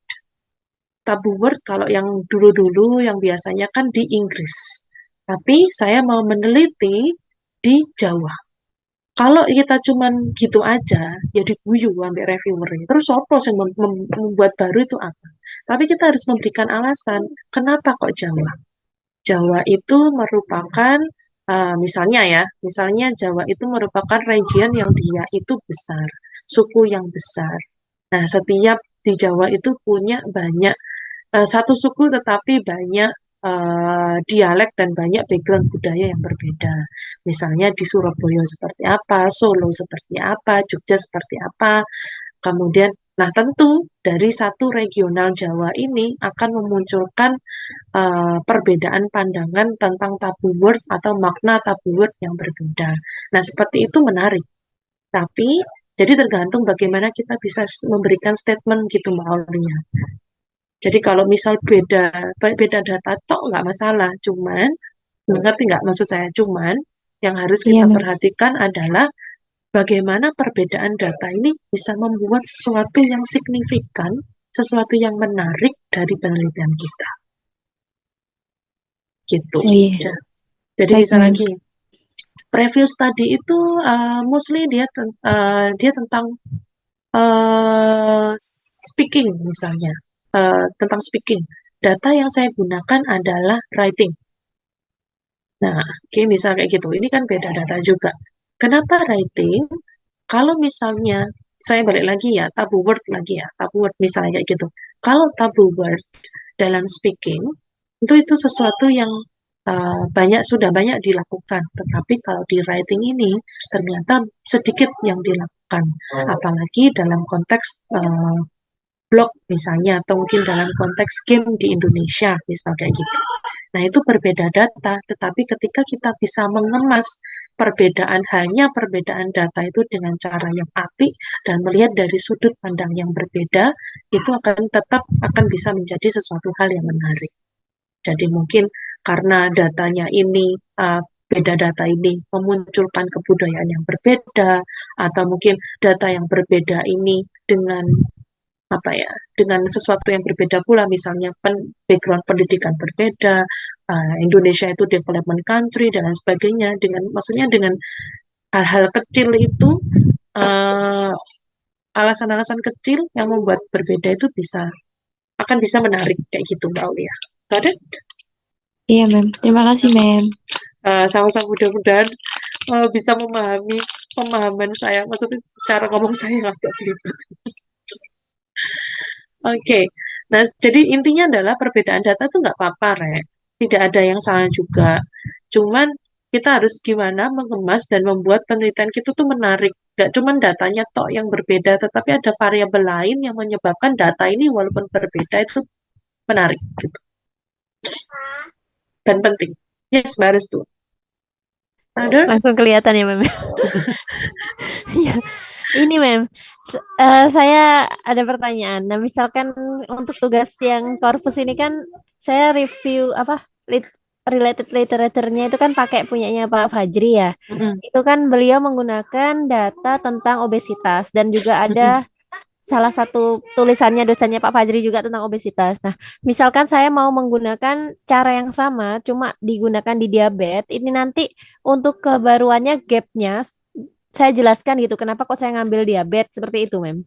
Tabu word kalau yang dulu-dulu yang biasanya kan di Inggris. Tapi saya mau meneliti di Jawa. Kalau kita cuman gitu aja, ya diguyu sampai reviewernya. Terus apa yang membuat baru itu apa? Tapi kita harus memberikan alasan, kenapa kok Jawa? Jawa itu merupakan, misalnya Jawa itu merupakan region yang dia itu besar, suku yang besar. Nah, setiap di Jawa itu punya banyak, satu suku tetapi banyak dialek dan banyak background budaya yang berbeda. Misalnya di Surabaya seperti apa, Solo seperti apa, Jogja seperti apa. Kemudian, nah tentu dari satu regional Jawa ini akan memunculkan perbedaan pandangan tentang tabu word atau makna tabu word yang berbeda. Nah, seperti itu menarik. Tapi, jadi tergantung bagaimana kita bisa memberikan statement gitu Mbak Aulia. Jadi kalau misal beda data tok nggak masalah, cuman ngerti nggak maksud saya? Cuman yang harus Iya, kita Mem. perhatikan adalah bagaimana perbedaan data ini bisa membuat sesuatu yang signifikan, sesuatu yang menarik dari penelitian kita. Gitu. Oh iya, Jadi baik, misal Mem. lagi, preview study itu mostly dia tentang speaking misalnya, tentang speaking. Data yang saya gunakan adalah writing. Nah, oke, misal kayak gitu. Ini kan beda data juga. Kenapa writing? Kalau misalnya, saya balik lagi ya, tabu word lagi ya, tabu word misalnya kayak gitu. Kalau tabu word dalam speaking, itu sesuatu yang sudah banyak dilakukan. Tetapi kalau di writing ini, ternyata sedikit yang dilakukan. Apalagi dalam konteks blog misalnya, atau mungkin dalam konteks game di Indonesia, misal kayak gitu. Nah, itu berbeda data, tetapi ketika kita bisa mengemas hanya perbedaan data itu dengan cara yang apik dan melihat dari sudut pandang yang berbeda, itu akan bisa menjadi sesuatu hal yang menarik. Jadi mungkin karena datanya ini, beda data ini memunculkan kebudayaan yang berbeda, atau mungkin data yang berbeda ini dengan dengan sesuatu yang berbeda pula, misalnya background pendidikan berbeda, Indonesia itu development country dan lain sebagainya, maksudnya dengan hal-hal kecil itu, alasan-alasan kecil yang membuat berbeda itu akan bisa menarik kayak gitu Mbak Aulia. Got it? Iya, Mem. Terima kasih, Mem. Sama-sama, mudah-mudahan bisa memahami pemahaman saya, maksudnya cara ngomong saya yang agak belibet. Oke, nah jadi intinya adalah perbedaan data itu nggak apa-apa, Rek. Tidak ada yang salah juga. Cuman kita harus gimana mengemas dan membuat penelitian kita tuh menarik. Nggak cuma datanya tok yang berbeda, tetapi ada variabel lain yang menyebabkan data ini walaupun berbeda itu menarik gitu. Dan penting. Yes, Mbak Restu. Ada? Langsung kelihatan ya, Mem. Ya, ini Mem, saya ada pertanyaan. Nah, misalkan untuk tugas yang korpus ini kan saya review related literature-nya itu kan pakai punyanya Pak Fajri ya. Itu kan beliau menggunakan data tentang obesitas dan juga ada salah satu tulisannya dosennya Pak Fajri juga tentang obesitas. Nah, misalkan saya mau menggunakan cara yang sama, cuma digunakan di diabetes, ini nanti untuk kebaruannya gap-nya saya jelaskan gitu. Kenapa kok saya ngambil diabetes seperti itu, Mem?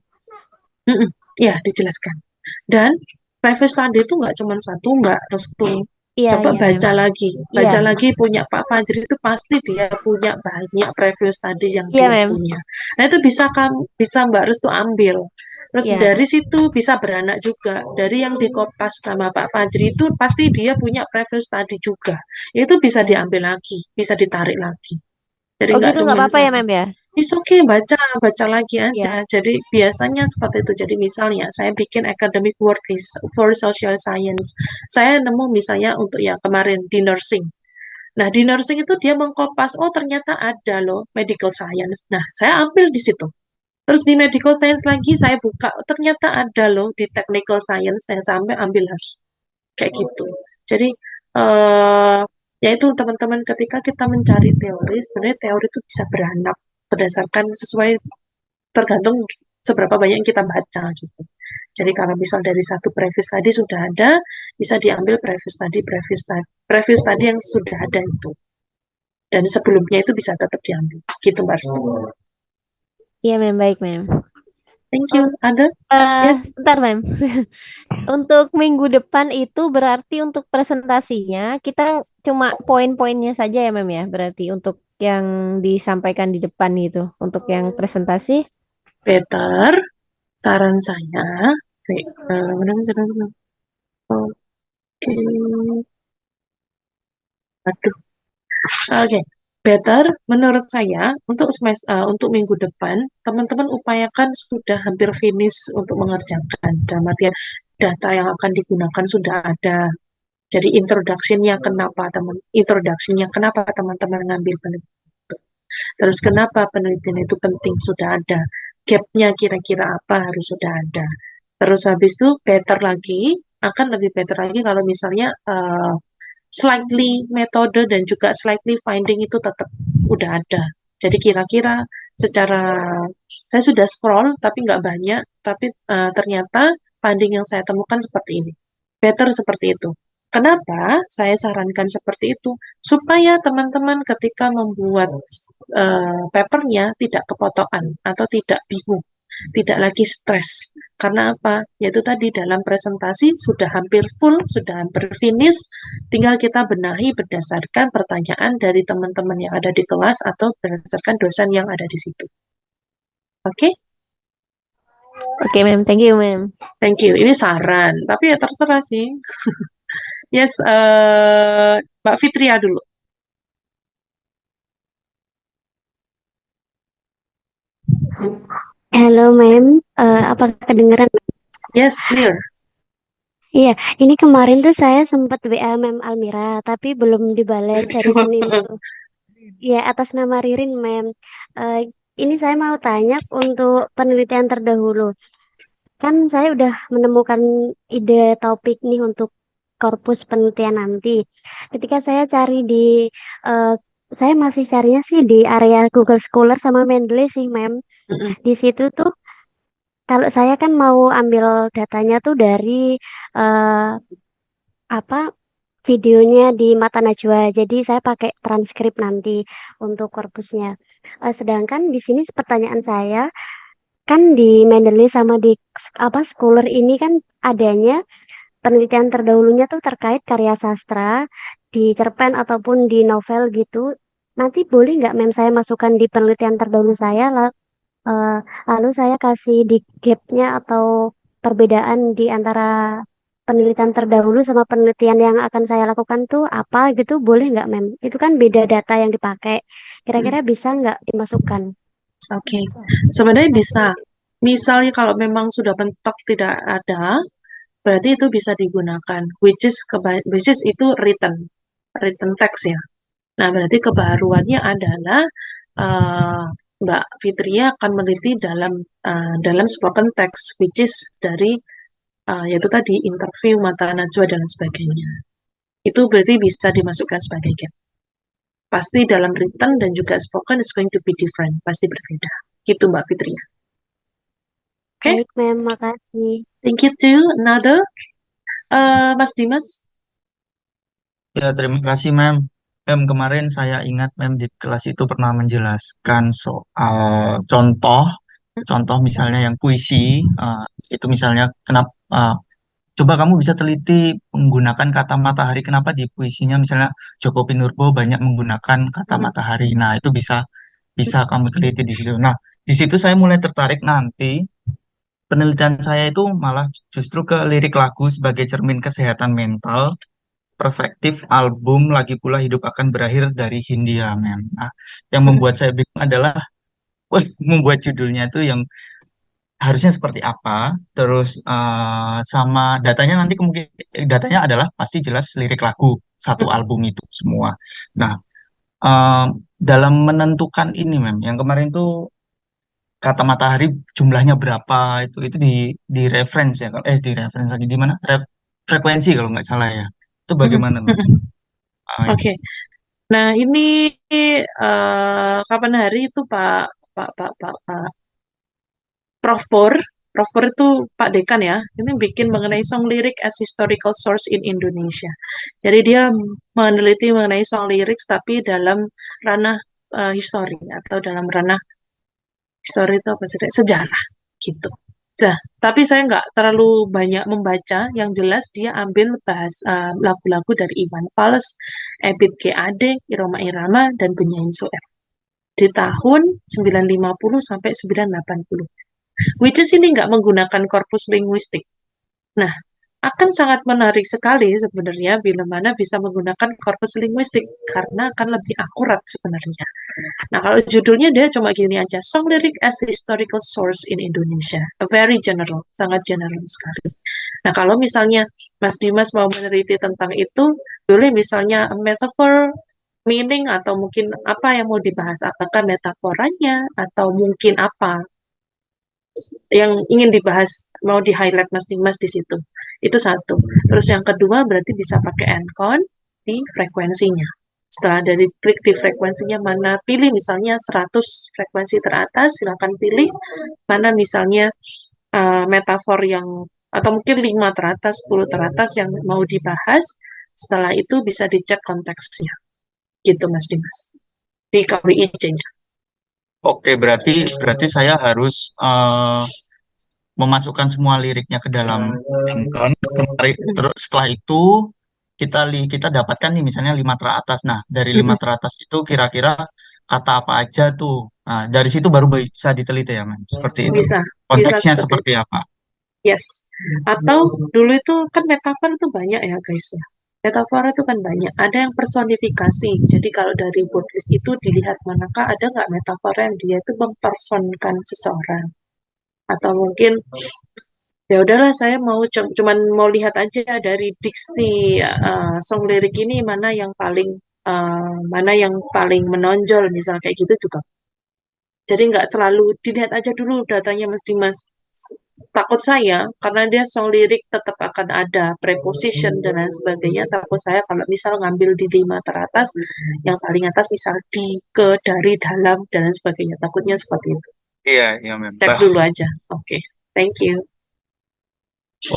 Ya, dijelaskan. Dan private study itu nggak cuma satu, Mbak Restu. Iya, Coba iya, baca Mem. lagi. Baca lagi punya Pak Fajri itu pasti dia punya banyak preview study yang Iya, dia Mem. punya. Nah, itu bisa Mbak Restu ambil. Terus Iya. dari situ bisa beranak juga. Dari yang dikopas sama Pak Fajri itu pasti dia punya preview study juga. Itu bisa diambil lagi, bisa ditarik lagi. Jadi Oh nggak gitu, nggak cuma apa-apa ya, satu. Mem ya? It's okay, baca lagi aja. Iya. Jadi biasanya seperti itu. Jadi misalnya saya bikin academic work for social science. Saya nemu misalnya untuk yang kemarin di nursing. Nah, di nursing itu dia mengkopas, oh ternyata ada loh medical science. Nah, saya ambil di situ. Terus di medical science lagi saya buka, oh, ternyata ada loh di technical science. Saya sampai ambil lagi. Kayak gitu. Jadi, yaitu teman-teman ketika kita mencari teori, sebenarnya teori itu bisa beranak berdasarkan sesuai tergantung seberapa banyak yang kita baca gitu. Jadi kalau misal dari satu previous study sudah ada, bisa diambil previous study yang sudah ada itu. Dan sebelumnya itu bisa tetap diambil. Gitu Mbak Restu. Iya, Mem, baik, Mem. Thank you. Ada? Yes. Bentar, Mem. Untuk minggu depan itu berarti untuk presentasinya kita cuma poin-poinnya saja ya, Mem ya. Berarti untuk yang disampaikan di depan gitu. Untuk yang presentasi. Better. Saran saya, oke. Aduh. Oke, better menurut saya untuk minggu depan teman-teman upayakan sudah hampir finish untuk mengerjakan. Dalam artian data yang akan digunakan sudah ada. Jadi introduction-nya kenapa teman-teman ngambil penelitian itu. Terus kenapa penelitian itu penting sudah ada. Gap-nya kira-kira apa harus sudah ada. Terus habis itu akan lebih better lagi kalau misalnya slightly metode dan juga slightly finding itu tetap udah ada. Jadi kira-kira saya sudah scroll tapi nggak banyak, tapi ternyata finding yang saya temukan seperti ini. Better seperti itu. Kenapa saya sarankan seperti itu? Supaya teman-teman ketika membuat papernya tidak kepotokan atau tidak bingung, tidak lagi stres. Karena apa? Yaitu tadi dalam presentasi sudah hampir full, sudah hampir finish, tinggal kita benahi berdasarkan pertanyaan dari teman-teman yang ada di kelas atau berdasarkan dosen yang ada di situ. Oke? Oke, Mem. Thank you, Mem. Thank you. Ini saran, tapi ya terserah sih. Yes, Mbak Fitria dulu. Halo, Mem. Apa kedengeran? Yes, clear. Iya, ini kemarin tuh saya sempat WA Mem Almira, tapi belum dibales hari Senin itu. Ya, atas nama Ririn, Mem. Ini saya mau tanya untuk penelitian terdahulu. Kan saya udah menemukan ide topik nih untuk korpus penelitian nanti. Ketika saya cari saya masih carinya sih di area Google Scholar sama Mendeley sih, Mem. Di situ tuh kalau saya kan mau ambil datanya tuh dari eh, apa videonya di Mata Najwa. Jadi saya pakai transkrip nanti untuk korpusnya. Sedangkan di sini pertanyaan saya kan di Mendeley sama di Scholar ini kan adanya penelitian terdahulunya tuh terkait karya sastra di cerpen ataupun di novel gitu. Nanti boleh nggak Mem saya masukkan di penelitian terdahulu saya Eh, lalu saya kasih di gapnya atau perbedaan di antara penelitian terdahulu sama penelitian yang akan saya lakukan tuh apa gitu, boleh nggak, Mem? Itu kan beda data yang dipakai. Kira-kira bisa nggak dimasukkan? Oke, sebenarnya bisa. Misalnya kalau memang sudah mentok tidak ada, berarti itu bisa digunakan. Which is itu written text ya. Nah, berarti kebaruannya adalah uh, Mbak Fitria akan meneliti dalam spoken text, which is dari yaitu tadi interview, mata najwa dan sebagainya. Itu berarti bisa dimasukkan sebagai gap. Pasti dalam written dan juga spoken is going to be different, pasti berbeda. Gitu Mbak Fitria. Oke? Baik, Mem, makasih. Thank you too. Another, Mas Dimas. Ya, terima kasih, Mem. Mem, kemarin saya ingat Mem di kelas itu pernah menjelaskan soal contoh misalnya yang puisi, itu misalnya coba kamu bisa teliti menggunakan kata matahari, kenapa di puisinya misalnya Joko Pinurbo banyak menggunakan kata matahari. Nah, itu bisa kamu teliti di situ. Nah, di situ saya mulai tertarik nanti penelitian saya itu malah justru ke lirik lagu sebagai cermin kesehatan mental. Perspektif album lagi pula hidup akan berakhir dari Hindia, Mem. Nah, yang membuat saya bingung adalah membuat judulnya itu yang harusnya seperti apa, terus sama datanya nanti datanya adalah pasti jelas lirik lagu satu album itu semua. Nah, eh, dalam menentukan ini, Mem, yang kemarin tuh kata matahari jumlahnya berapa itu di reference ya, di reference lagi di mana? Frekuensi kalau nggak salah ya. Itu bagaimana, Mem? Oke. Nah, ini kapan hari itu Pak Prof Prof itu Pak Dekan ya, ini bikin mengenai song lyric as historical source in Indonesia. Jadi dia meneliti mengenai song lyrics tapi dalam ranah histori atau dalam ranah histori itu apa sih? Sejarah gitu. Nah, tapi saya nggak terlalu banyak membaca. Yang jelas dia ambil bahas lagu-lagu dari Iwan Fals, Ebit G. Ade, Iroma Irama, dan Benyain Sueb di tahun 950 sampai 980. Which is ini nggak menggunakan korpus linguistik. Nah, akan sangat menarik sekali sebenarnya bila mana bisa menggunakan korpus linguistik karena akan lebih akurat sebenarnya. Nah, kalau judulnya dia cuma gini aja, Song Lyric as Historical Source in Indonesia. A very general, sangat general sekali. Nah, kalau misalnya Mas Dimas mau meneliti tentang itu, boleh misalnya metaphor, meaning, atau mungkin apa yang mau dibahas, apakah metaforanya, atau mungkin apa yang ingin dibahas, mau di-highlight Mas Dimas di situ. Itu satu. Terus yang kedua berarti bisa pakai encode di frekuensinya. Setelah dari klik di frekuensinya mana, pilih misalnya 100 frekuensi teratas, silakan pilih mana misalnya metafor yang, atau mungkin 5 teratas, 10 teratas yang mau dibahas. Setelah itu bisa dicek konteksnya. Gitu Mas Dimas. Di KWIC-nya. Oke, berarti saya harus memasukkan semua liriknya ke dalam Lincoln. Terus setelah itu kita dapatkan nih misalnya 5 teratas. Nah, dari 5 teratas itu kira-kira kata apa aja tuh. Nah, dari situ baru bisa diteliti ya, Man. Seperti itu. Bisa Konteksnya seperti seperti itu. apa? Yes. Atau dulu itu kan metafor itu banyak ya guys ya. Metafora itu kan banyak. Ada yang personifikasi. Jadi kalau dari wordlist itu dilihat manakah ada nggak metafora yang dia itu mempersonkan seseorang. Atau mungkin ya udahlah saya mau cuman mau lihat aja dari diksi song lirik ini mana yang paling menonjol misal kayak gitu juga. Jadi nggak selalu dilihat aja dulu datanya Mas Dimas. Takut saya karena dia song lirik tetap akan ada preposition dan lain sebagainya. Takut saya kalau misal ngambil di 5 teratas, yang paling atas misal di, ke, dari, dalam dan lain sebagainya. Takutnya seperti itu. Iya, Mem. Cek dulu aja. Oke. Thank you.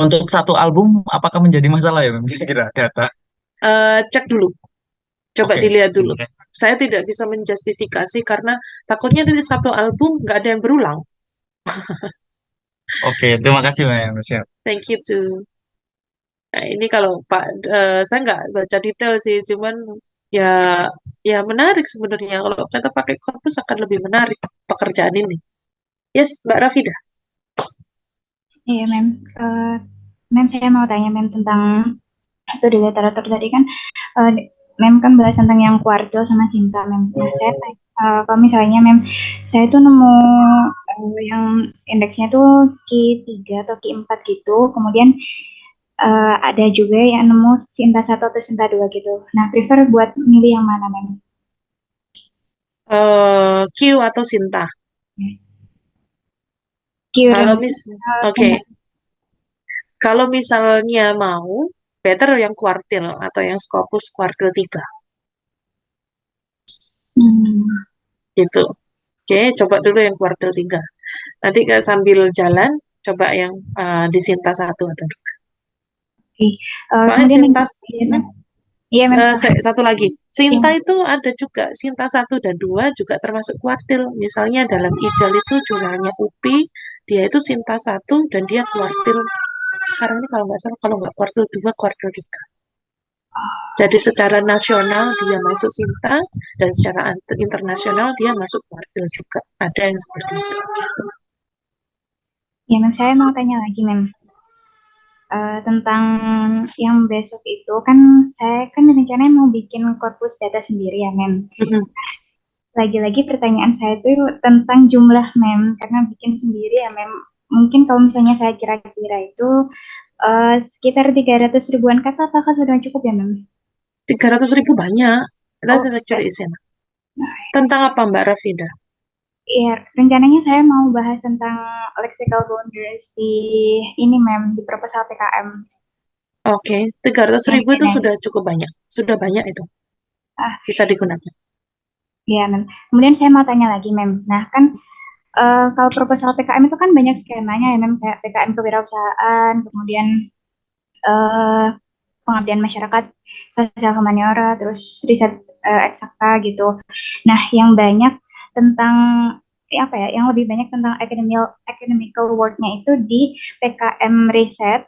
Untuk satu album, apakah menjadi masalah ya, Mem? Kira-kira data? Cek dulu. Coba Oke. dilihat dulu. Saya tidak bisa menjustifikasi karena takutnya dari satu album nggak ada yang berulang. Oke, terima kasih, Mem. Siap. Thank you too. Nah, ini kalau Pak, saya nggak baca detail sih, cuman ya menarik sebenarnya. Kalau kita pakai korpus akan lebih menarik pekerjaan ini. Yes, Mbak Rafida. Iya, Mem. Mem, saya mau tanya Mem tentang studi literatur tadi kan. Mem kan bahas tentang yang kuartil sama cinta, Mem. Nah, saya tanya, kalau misalnya Mem, saya tuh nemu yang indeksnya tuh Q3 atau Q4 gitu. Kemudian ada juga yang nemu Sinta 1 atau Sinta 2 gitu. Nah, prefer buat milih yang mana, Mem? Q atau Sinta? Q Kalau Oke. Kalau misalnya mau, better yang kuartil atau yang Scopus kuartil 3. Gitu. Oke, coba dulu yang kuartil 3. Nanti sambil jalan, coba yang di Sinta 1 atau 2. Soalnya Sinta, satu lagi, Sinta itu ada juga, Sinta 1 dan 2 juga termasuk kuartil. Misalnya dalam Ijal itu jurnalnya UPI, dia itu Sinta 1 dan dia kuartil. Sekarang ini kalau nggak salah, kalau nggak kuartil 2, kuartil 3. Jadi secara nasional dia masuk Sinta, dan secara internasional dia masuk kuartil juga. Ada yang seperti itu. Ya, Mem, saya mau tanya lagi, Mem. Tentang yang besok itu kan saya kan rencananya mau bikin korpus data sendiri ya, Mem. Lagi-lagi pertanyaan saya itu tentang jumlah, Mem, karena bikin sendiri ya, Mem. Mungkin kalau misalnya saya kira-kira itu sekitar 300 ribuan kata, apakah sudah cukup ya, Mem? 300 ribu banyak. That's actually is enough. Tentang apa Mbak Rafida? Iya, rencananya saya mau bahas tentang lexical boundaries di ini, Mem, di proposal PKM. Oke, 300 ribu itu sudah cukup banyak. Sudah banyak itu. Bisa digunakan. Iya, Mem. Kemudian saya mau tanya lagi, Mem. Nah, kan Kalau proposal PKM itu kan banyak skemanya ya, Mem, kayak PKM kewirausahaan, kemudian eh, pengabdian masyarakat, sosial humaniora, terus riset eksakta gitu. Nah, yang banyak tentang apa ya, yang lebih banyak tentang academical work-nya itu di PKM riset,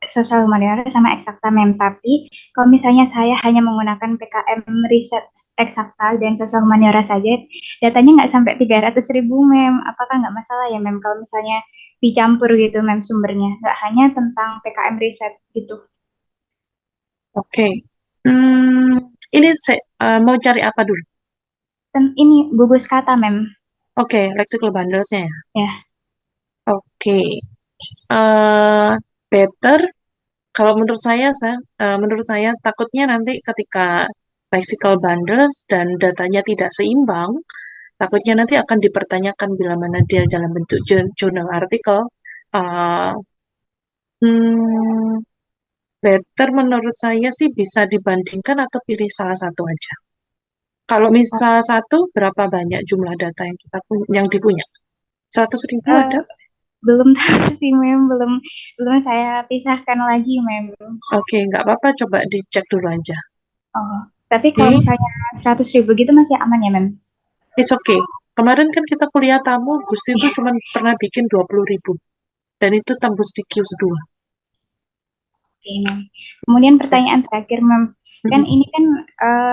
sosial humaniora sama eksakta, Mem. Tapi kalau misalnya saya hanya menggunakan PKM riset eksakta dan sosial humaniora saja, datanya nggak sampai 300.000, Mem. Apakah nggak masalah ya, Mem, kalau misalnya dicampur gitu, Mem, sumbernya? Nggak hanya tentang PKM riset gitu. Oke. Ini mau cari apa dulu? Dan ini gugus kata, Mem. Oke, lexical bundles-nya ya. Ya. Oke. Better kalau menurut saya takutnya nanti ketika lexical bundles dan datanya tidak seimbang, takutnya nanti akan dipertanyakan bila mana dia dalam bentuk jurnal artikel. Uh, hmm, Better menurut saya sih bisa dibandingkan atau pilih salah satu aja. Kalau misal satu, berapa banyak jumlah data yang yang dipunya? 100.000 ada? Belum tahu sih, Mem. Belum saya pisahkan lagi, Mem. Oke, nggak apa-apa. Coba dicek dulu aja. Oh, tapi kalau misalnya 100.000 gitu masih aman ya, Mem? It's okay. Kemarin kan kita kuliah tamu, Gusti itu cuma pernah bikin 20.000. Dan itu tembus di Q2. Oke, Mem. Kemudian pertanyaan terakhir, Mem. Kan ini kan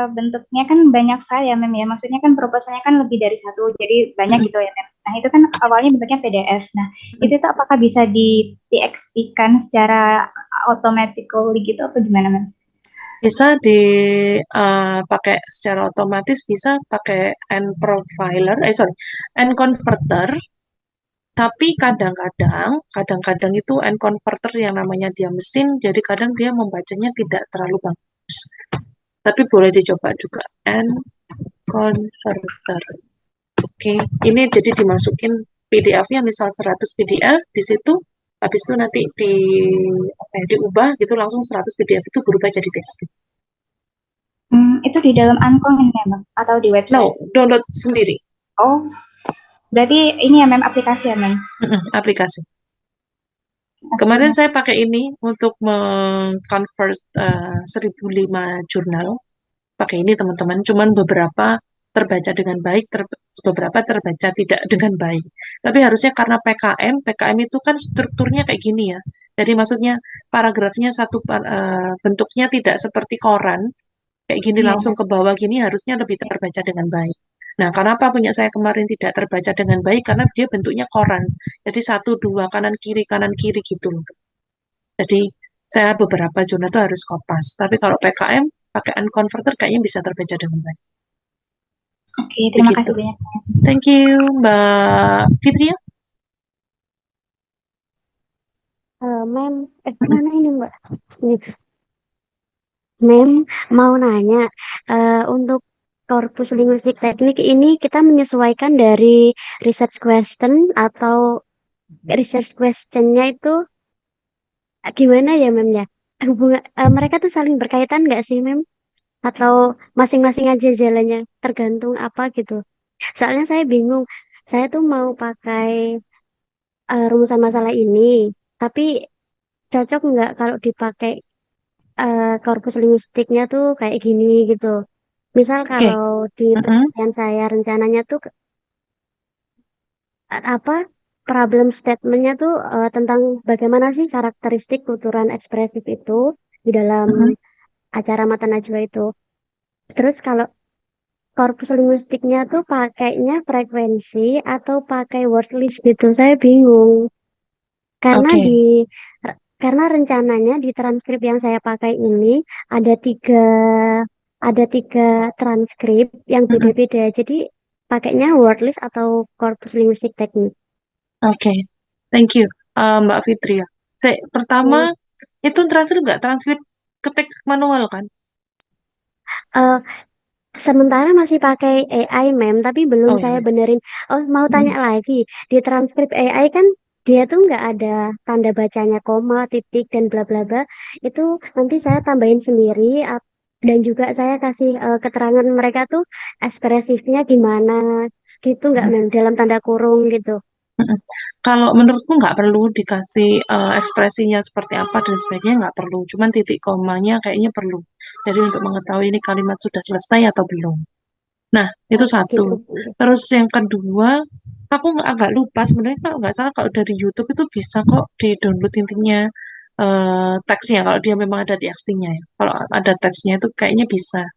bentuknya kan banyak file ya, Mem, ya. Maksudnya kan proposalnya kan lebih dari satu, jadi banyak gitu ya, Mem. Nah, itu kan awalnya bentuknya PDF. Nah, itu tuh apakah bisa di-XT-kan secara automatically gitu apa gimana, Mem? Bisa pakai secara otomatis, bisa pakai end converter. Tapi kadang-kadang itu end converter yang namanya dia mesin, jadi kadang dia membacanya tidak terlalu bagus. Tapi boleh dicoba juga end converter. Oke, ini jadi dimasukin PDF-nya misal 100 PDF di situ, habis itu nanti diubah gitu langsung 100 PDF itu berubah jadi teks. Itu di dalam Ankom ini ya, Mem? Atau di website? No, download sendiri. Oh, berarti ini ya, Mem, aplikasi ya, Mem? Aplikasi. Kemarin saya pakai ini untuk meng-convert 1005 jurnal. Pakai ini teman-teman, cuman beberapa terbaca dengan baik, beberapa terbaca tidak dengan baik. Tapi harusnya karena PKM itu kan strukturnya kayak gini ya. Jadi maksudnya paragrafnya bentuknya tidak seperti koran, kayak gini langsung ke bawah gini harusnya lebih terbaca dengan baik. Nah, kenapa punya saya kemarin tidak terbaca dengan baik? Karena dia bentuknya koran. Jadi 1, 2, kanan kiri gitu. Jadi saya beberapa jurnal itu harus kopas. Tapi kalau PKM pakai unconverter kayaknya bisa terbaca dengan baik. Oke, terima kasih banyak. Thank you, Mbak Fitria. Mem, mana ini Mbak? Mem, mau nanya, untuk korpus linguistik teknik ini kita menyesuaikan dari research question atau research questionnya itu gimana ya, Mem ya? Mereka tuh saling berkaitan nggak sih, Mem? Atau masing-masing aja jalannya, tergantung apa gitu. Soalnya saya bingung, saya tuh mau pakai rumusan masalah ini, tapi cocok nggak kalau dipakai korpus linguistiknya tuh kayak gini gitu. Misal kalau di penelitian saya rencananya tuh apa problem statementnya tuh tentang bagaimana sih karakteristik tuturan ekspresif itu di dalam acara mata najwa itu. Terus kalau korpus linguistiknya tuh pakainya frekuensi atau pakai word list gitu. Saya bingung. Karena rencananya di transkrip yang saya pakai ini ada tiga transkrip yang beda-beda. Jadi pakainya word list atau korpus linguistik teknik. Oke, thank you, Mbak Fitria. Pertama, itu transkrip ketik manual kan? Sementara masih pakai AI, Mem, tapi belum saya benerin. Oh, mau tanya lagi, di transkrip AI kan dia tuh nggak ada tanda bacanya koma, titik, dan bla bla bla. Itu nanti saya tambahin sendiri, dan juga saya kasih keterangan mereka tuh ekspresifnya gimana, gitu nggak, Mem? Dalam tanda kurung gitu. Mm-mm. Kalau menurutku nggak perlu dikasih ekspresinya seperti apa dan sebagainya, nggak perlu. Cuman titik komanya kayaknya perlu. Jadi untuk mengetahui ini kalimat sudah selesai atau belum. Nah, itu Oh, satu. gitu. Terus yang kedua, aku agak lupa sebenarnya kalau nggak salah kalau dari YouTube itu bisa kok di-download intinya teksnya kalau dia memang ada TXT-nya ya. Kalau ada teksnya itu kayaknya bisa.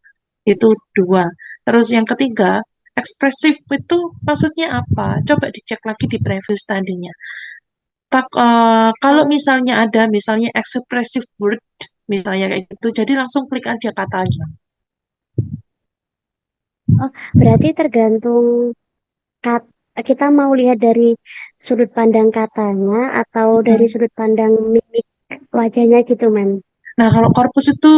Itu dua. Terus yang ketiga, ekspresif itu maksudnya apa? Coba dicek lagi di preview study-nya. Kalau misalnya ada misalnya expressive word misalnya kayak gitu, jadi langsung klik aja katanya. Oh, berarti tergantung kita mau lihat dari sudut pandang katanya atau dari Mm. sudut pandang mimik wajahnya gitu, Mem. Nah, kalau korpus itu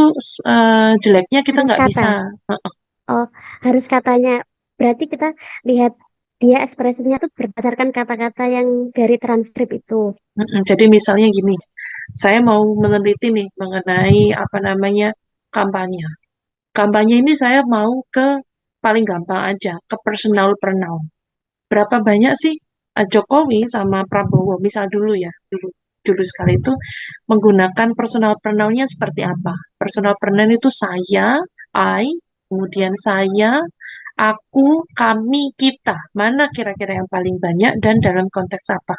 jeleknya kita Harus nggak kata. bisa. Heeh. Oh, harus katanya. Berarti kita lihat dia ekspresinya tuh berdasarkan kata-kata yang dari transkrip itu. Jadi misalnya gini, saya mau meneliti nih mengenai apa namanya kampanye. Kampanye ini saya mau ke paling gampang aja, ke personal pronoun. Berapa banyak sih Jokowi sama Prabowo, misal dulu ya, dulu sekali itu menggunakan personal pronoun-nya seperti apa? Personal pronoun itu saya, I, kemudian saya, aku, kami, kita. Mana kira-kira yang paling banyak dan dalam konteks apa?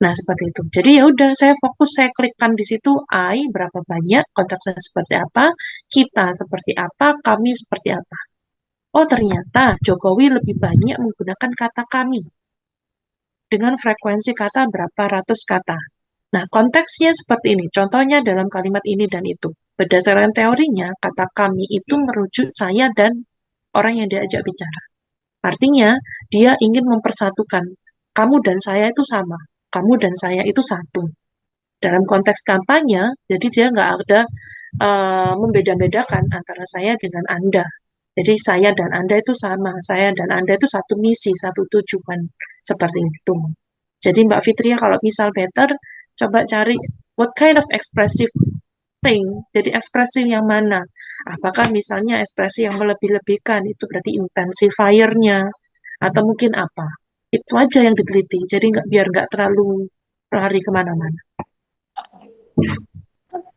Nah, seperti itu. Jadi ya udah, saya fokus, saya klikkan di situ I berapa banyak, konteksnya seperti apa, kita seperti apa, kami seperti apa. Oh, ternyata Jokowi lebih banyak menggunakan kata kami dengan frekuensi kata berapa ratus kata. Nah, konteksnya seperti ini. Contohnya dalam kalimat ini dan itu. Berdasarkan teorinya, kata kami itu merujuk saya dan orang yang diajak bicara. Artinya, dia ingin mempersatukan. Kamu dan saya itu sama. Kamu dan saya itu satu. Dalam konteks kampanye, jadi dia nggak ada membeda-bedakan antara saya dengan Anda. Jadi saya dan Anda itu sama. Saya dan Anda itu satu misi, satu tujuan. Seperti itu. Jadi Mbak Fitria kalau misal better, coba cari what kind of expressive thing. Jadi ekspresi yang mana? Apakah misalnya ekspresi yang melebih-lebihkan, itu berarti intensifiernya, atau mungkin apa? Itu aja yang diteliti. Jadi biar nggak terlalu lari kemana-mana.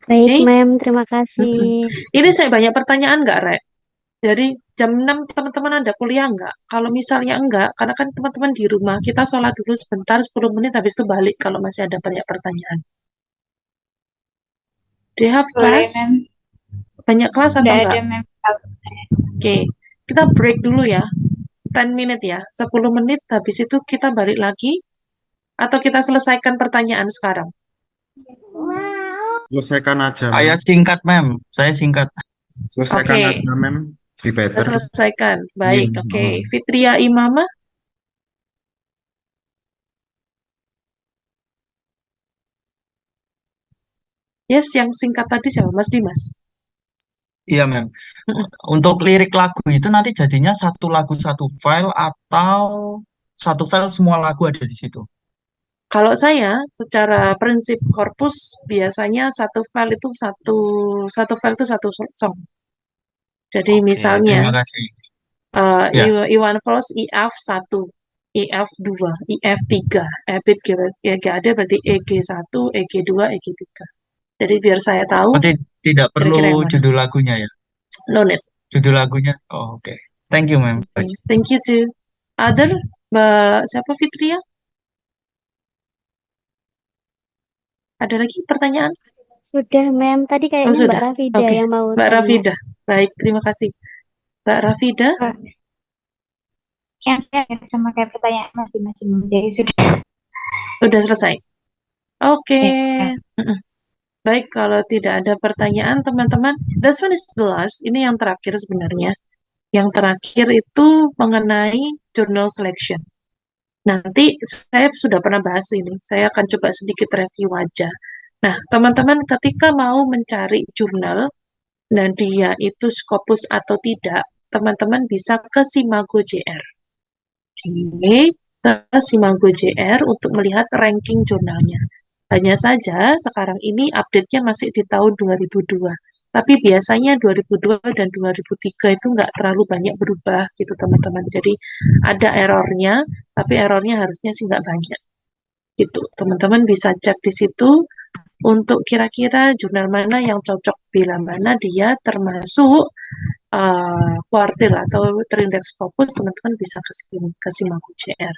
Baik, Oke? Mem. Terima Mm-mm. kasih. Ini saya banyak pertanyaan nggak, Rek? Jadi jam 6 teman-teman ada kuliah nggak? Kalau misalnya enggak, karena kan teman-teman di rumah, kita sholat dulu sebentar, 10 menit, habis itu balik kalau masih ada banyak pertanyaan. Do you have Boleh, class? Mem. Banyak kelas atau Nggak enggak? ada, Mem. Oke, kita break dulu ya. 10 menit ya, 10 menit, habis itu kita balik lagi, atau kita selesaikan pertanyaan sekarang? Selesaikan aja, Saya Mem. singkat, Mem. Saya singkat. Selesaikan Oke, aja, Mem. Be kita better. selesaikan. Iya. Baik, oke. Fitria Imamah, yes, yang singkat tadi siapa? Mas Dimas. Iya, Mem. Mm-mm. Untuk lirik lagu itu nanti jadinya satu lagu satu file atau satu file semua lagu ada di situ. Kalau saya, secara prinsip korpus, biasanya satu file itu satu file itu satu song. Jadi Oke, misalnya terima kasih. Ya, Iwan Fals IF 1, IF 2, IF 3, EBIT GAD berarti EG 1, EG 2, EG 3. Jadi biar saya tahu berarti tidak perlu kira-kira yang mana. judul lagunya ya. No need. Judul lagunya. Oh, oke. Thank you, Mem. Okay. Thank you too. Other, Mbak siapa Fitria? Ada lagi pertanyaan? Sudah, Mem. Tadi Oh, kayaknya Mbak sudah. Rafida Oke, yang mau Mbak tanya. Rafida. Baik, terima kasih. Mbak Rafida, Yang saya sama kayak pertanyaan masing-masing. Jadi udah selesai. Oke. ya. Mm-mm. Baik, kalau tidak ada pertanyaan, teman-teman, this one is the last. Ini yang terakhir sebenarnya. Yang terakhir itu mengenai journal selection. Nanti saya sudah pernah bahas ini. Saya akan coba sedikit review aja. Nah, teman-teman, ketika mau mencari jurnal, nah dia itu Scopus atau tidak, teman-teman bisa ke Simago JR. Oke, ke Simago JR untuk melihat ranking jurnalnya. Hanya saja sekarang ini update-nya masih di tahun 2002. Tapi biasanya 2002 dan 2003 itu nggak terlalu banyak berubah gitu teman-teman. Jadi ada errornya, tapi errornya harusnya sih nggak banyak gitu. Teman-teman bisa cek di situ untuk kira-kira jurnal mana yang cocok bila mana dia termasuk kuartil atau terindeks Scopus, teman-teman bisa ke Simaku CR.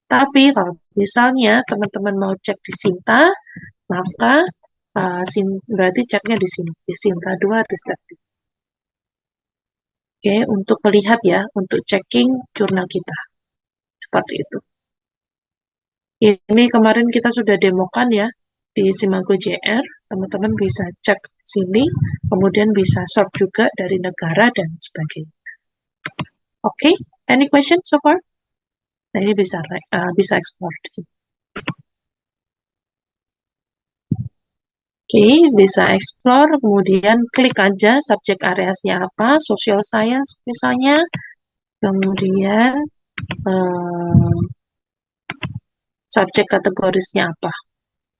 Tapi kalau misalnya teman-teman mau cek di Sinta, maka berarti ceknya di sini, di Sinta 2 atau step 2. Oke, untuk melihat ya, untuk checking jurnal kita. Seperti itu. Ini kemarin kita sudah demokan ya di Simago JR. Teman-teman bisa cek di sini, kemudian bisa sort juga dari negara dan sebagainya. Oke, any question so far? Nah, ini bisa explore di sini. Oke, bisa explore, kemudian klik aja subjek areasnya apa, social science misalnya, kemudian subjek kategorisnya apa.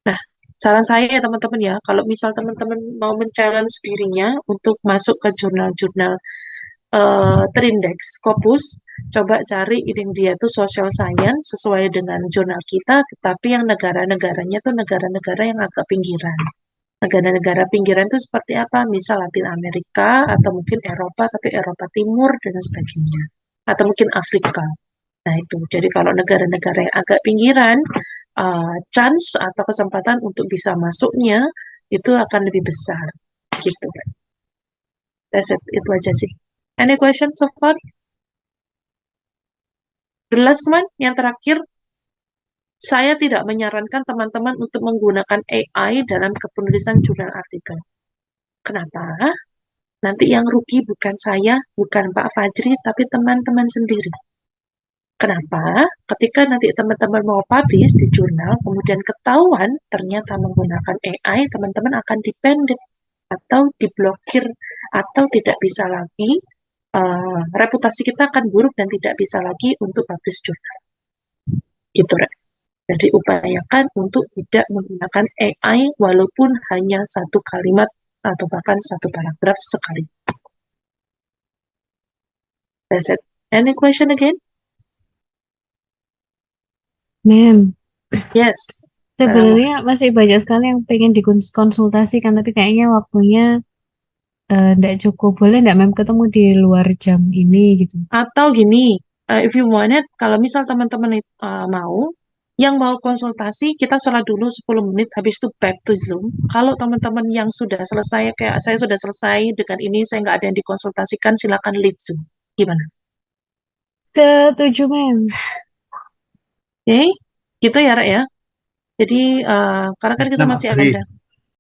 Nah, saran saya ya teman-teman ya, kalau misal teman-teman mau men-challenge dirinya untuk masuk ke jurnal-jurnal terindeks Scopus, coba cari yang dia tuh social science sesuai dengan jurnal kita, tetapi yang negara-negaranya tuh negara-negara yang agak pinggiran. Negara-negara pinggiran itu seperti apa? Misal Latin Amerika, atau mungkin Eropa, tapi Eropa Timur, dan sebagainya. Atau mungkin Afrika. Nah itu, jadi kalau negara-negara yang agak pinggiran, chance atau kesempatan untuk bisa masuknya, itu akan lebih besar. Gitu. That's it, itu aja sih. Any question so far? The last one, yang terakhir, saya tidak menyarankan teman-teman untuk menggunakan AI dalam kepenulisan jurnal artikel. Kenapa? Nanti yang rugi bukan saya, bukan Pak Fajri, tapi teman-teman sendiri. Kenapa? Ketika nanti teman-teman mau publish di jurnal, kemudian ketahuan ternyata menggunakan AI, teman-teman akan dipendek atau diblokir atau tidak bisa lagi, reputasi kita akan buruk dan tidak bisa lagi untuk publish jurnal. Gitu, Rek. Jadi upayakan untuk tidak menggunakan AI walaupun hanya satu kalimat atau bahkan satu paragraf sekali. That's it. Any question again? Mem, Yes. sebenarnya masih banyak sekali yang pengen dikonsultasikan, tapi kayaknya waktunya nggak cukup. Boleh nggak Mem ketemu di luar jam ini gitu? Atau gini, if you want it, kalau misal teman-teman mau, yang mau konsultasi, kita sholat dulu 10 menit, habis itu back to Zoom. Kalau teman-teman yang sudah selesai, kayak saya sudah selesai dengan ini, saya nggak ada yang dikonsultasikan, silakan leave Zoom. Gimana? Setuju Mem. Oke, gitu ya, Rek ya. Jadi, karena kan kita Nah, masih Fajri, ada.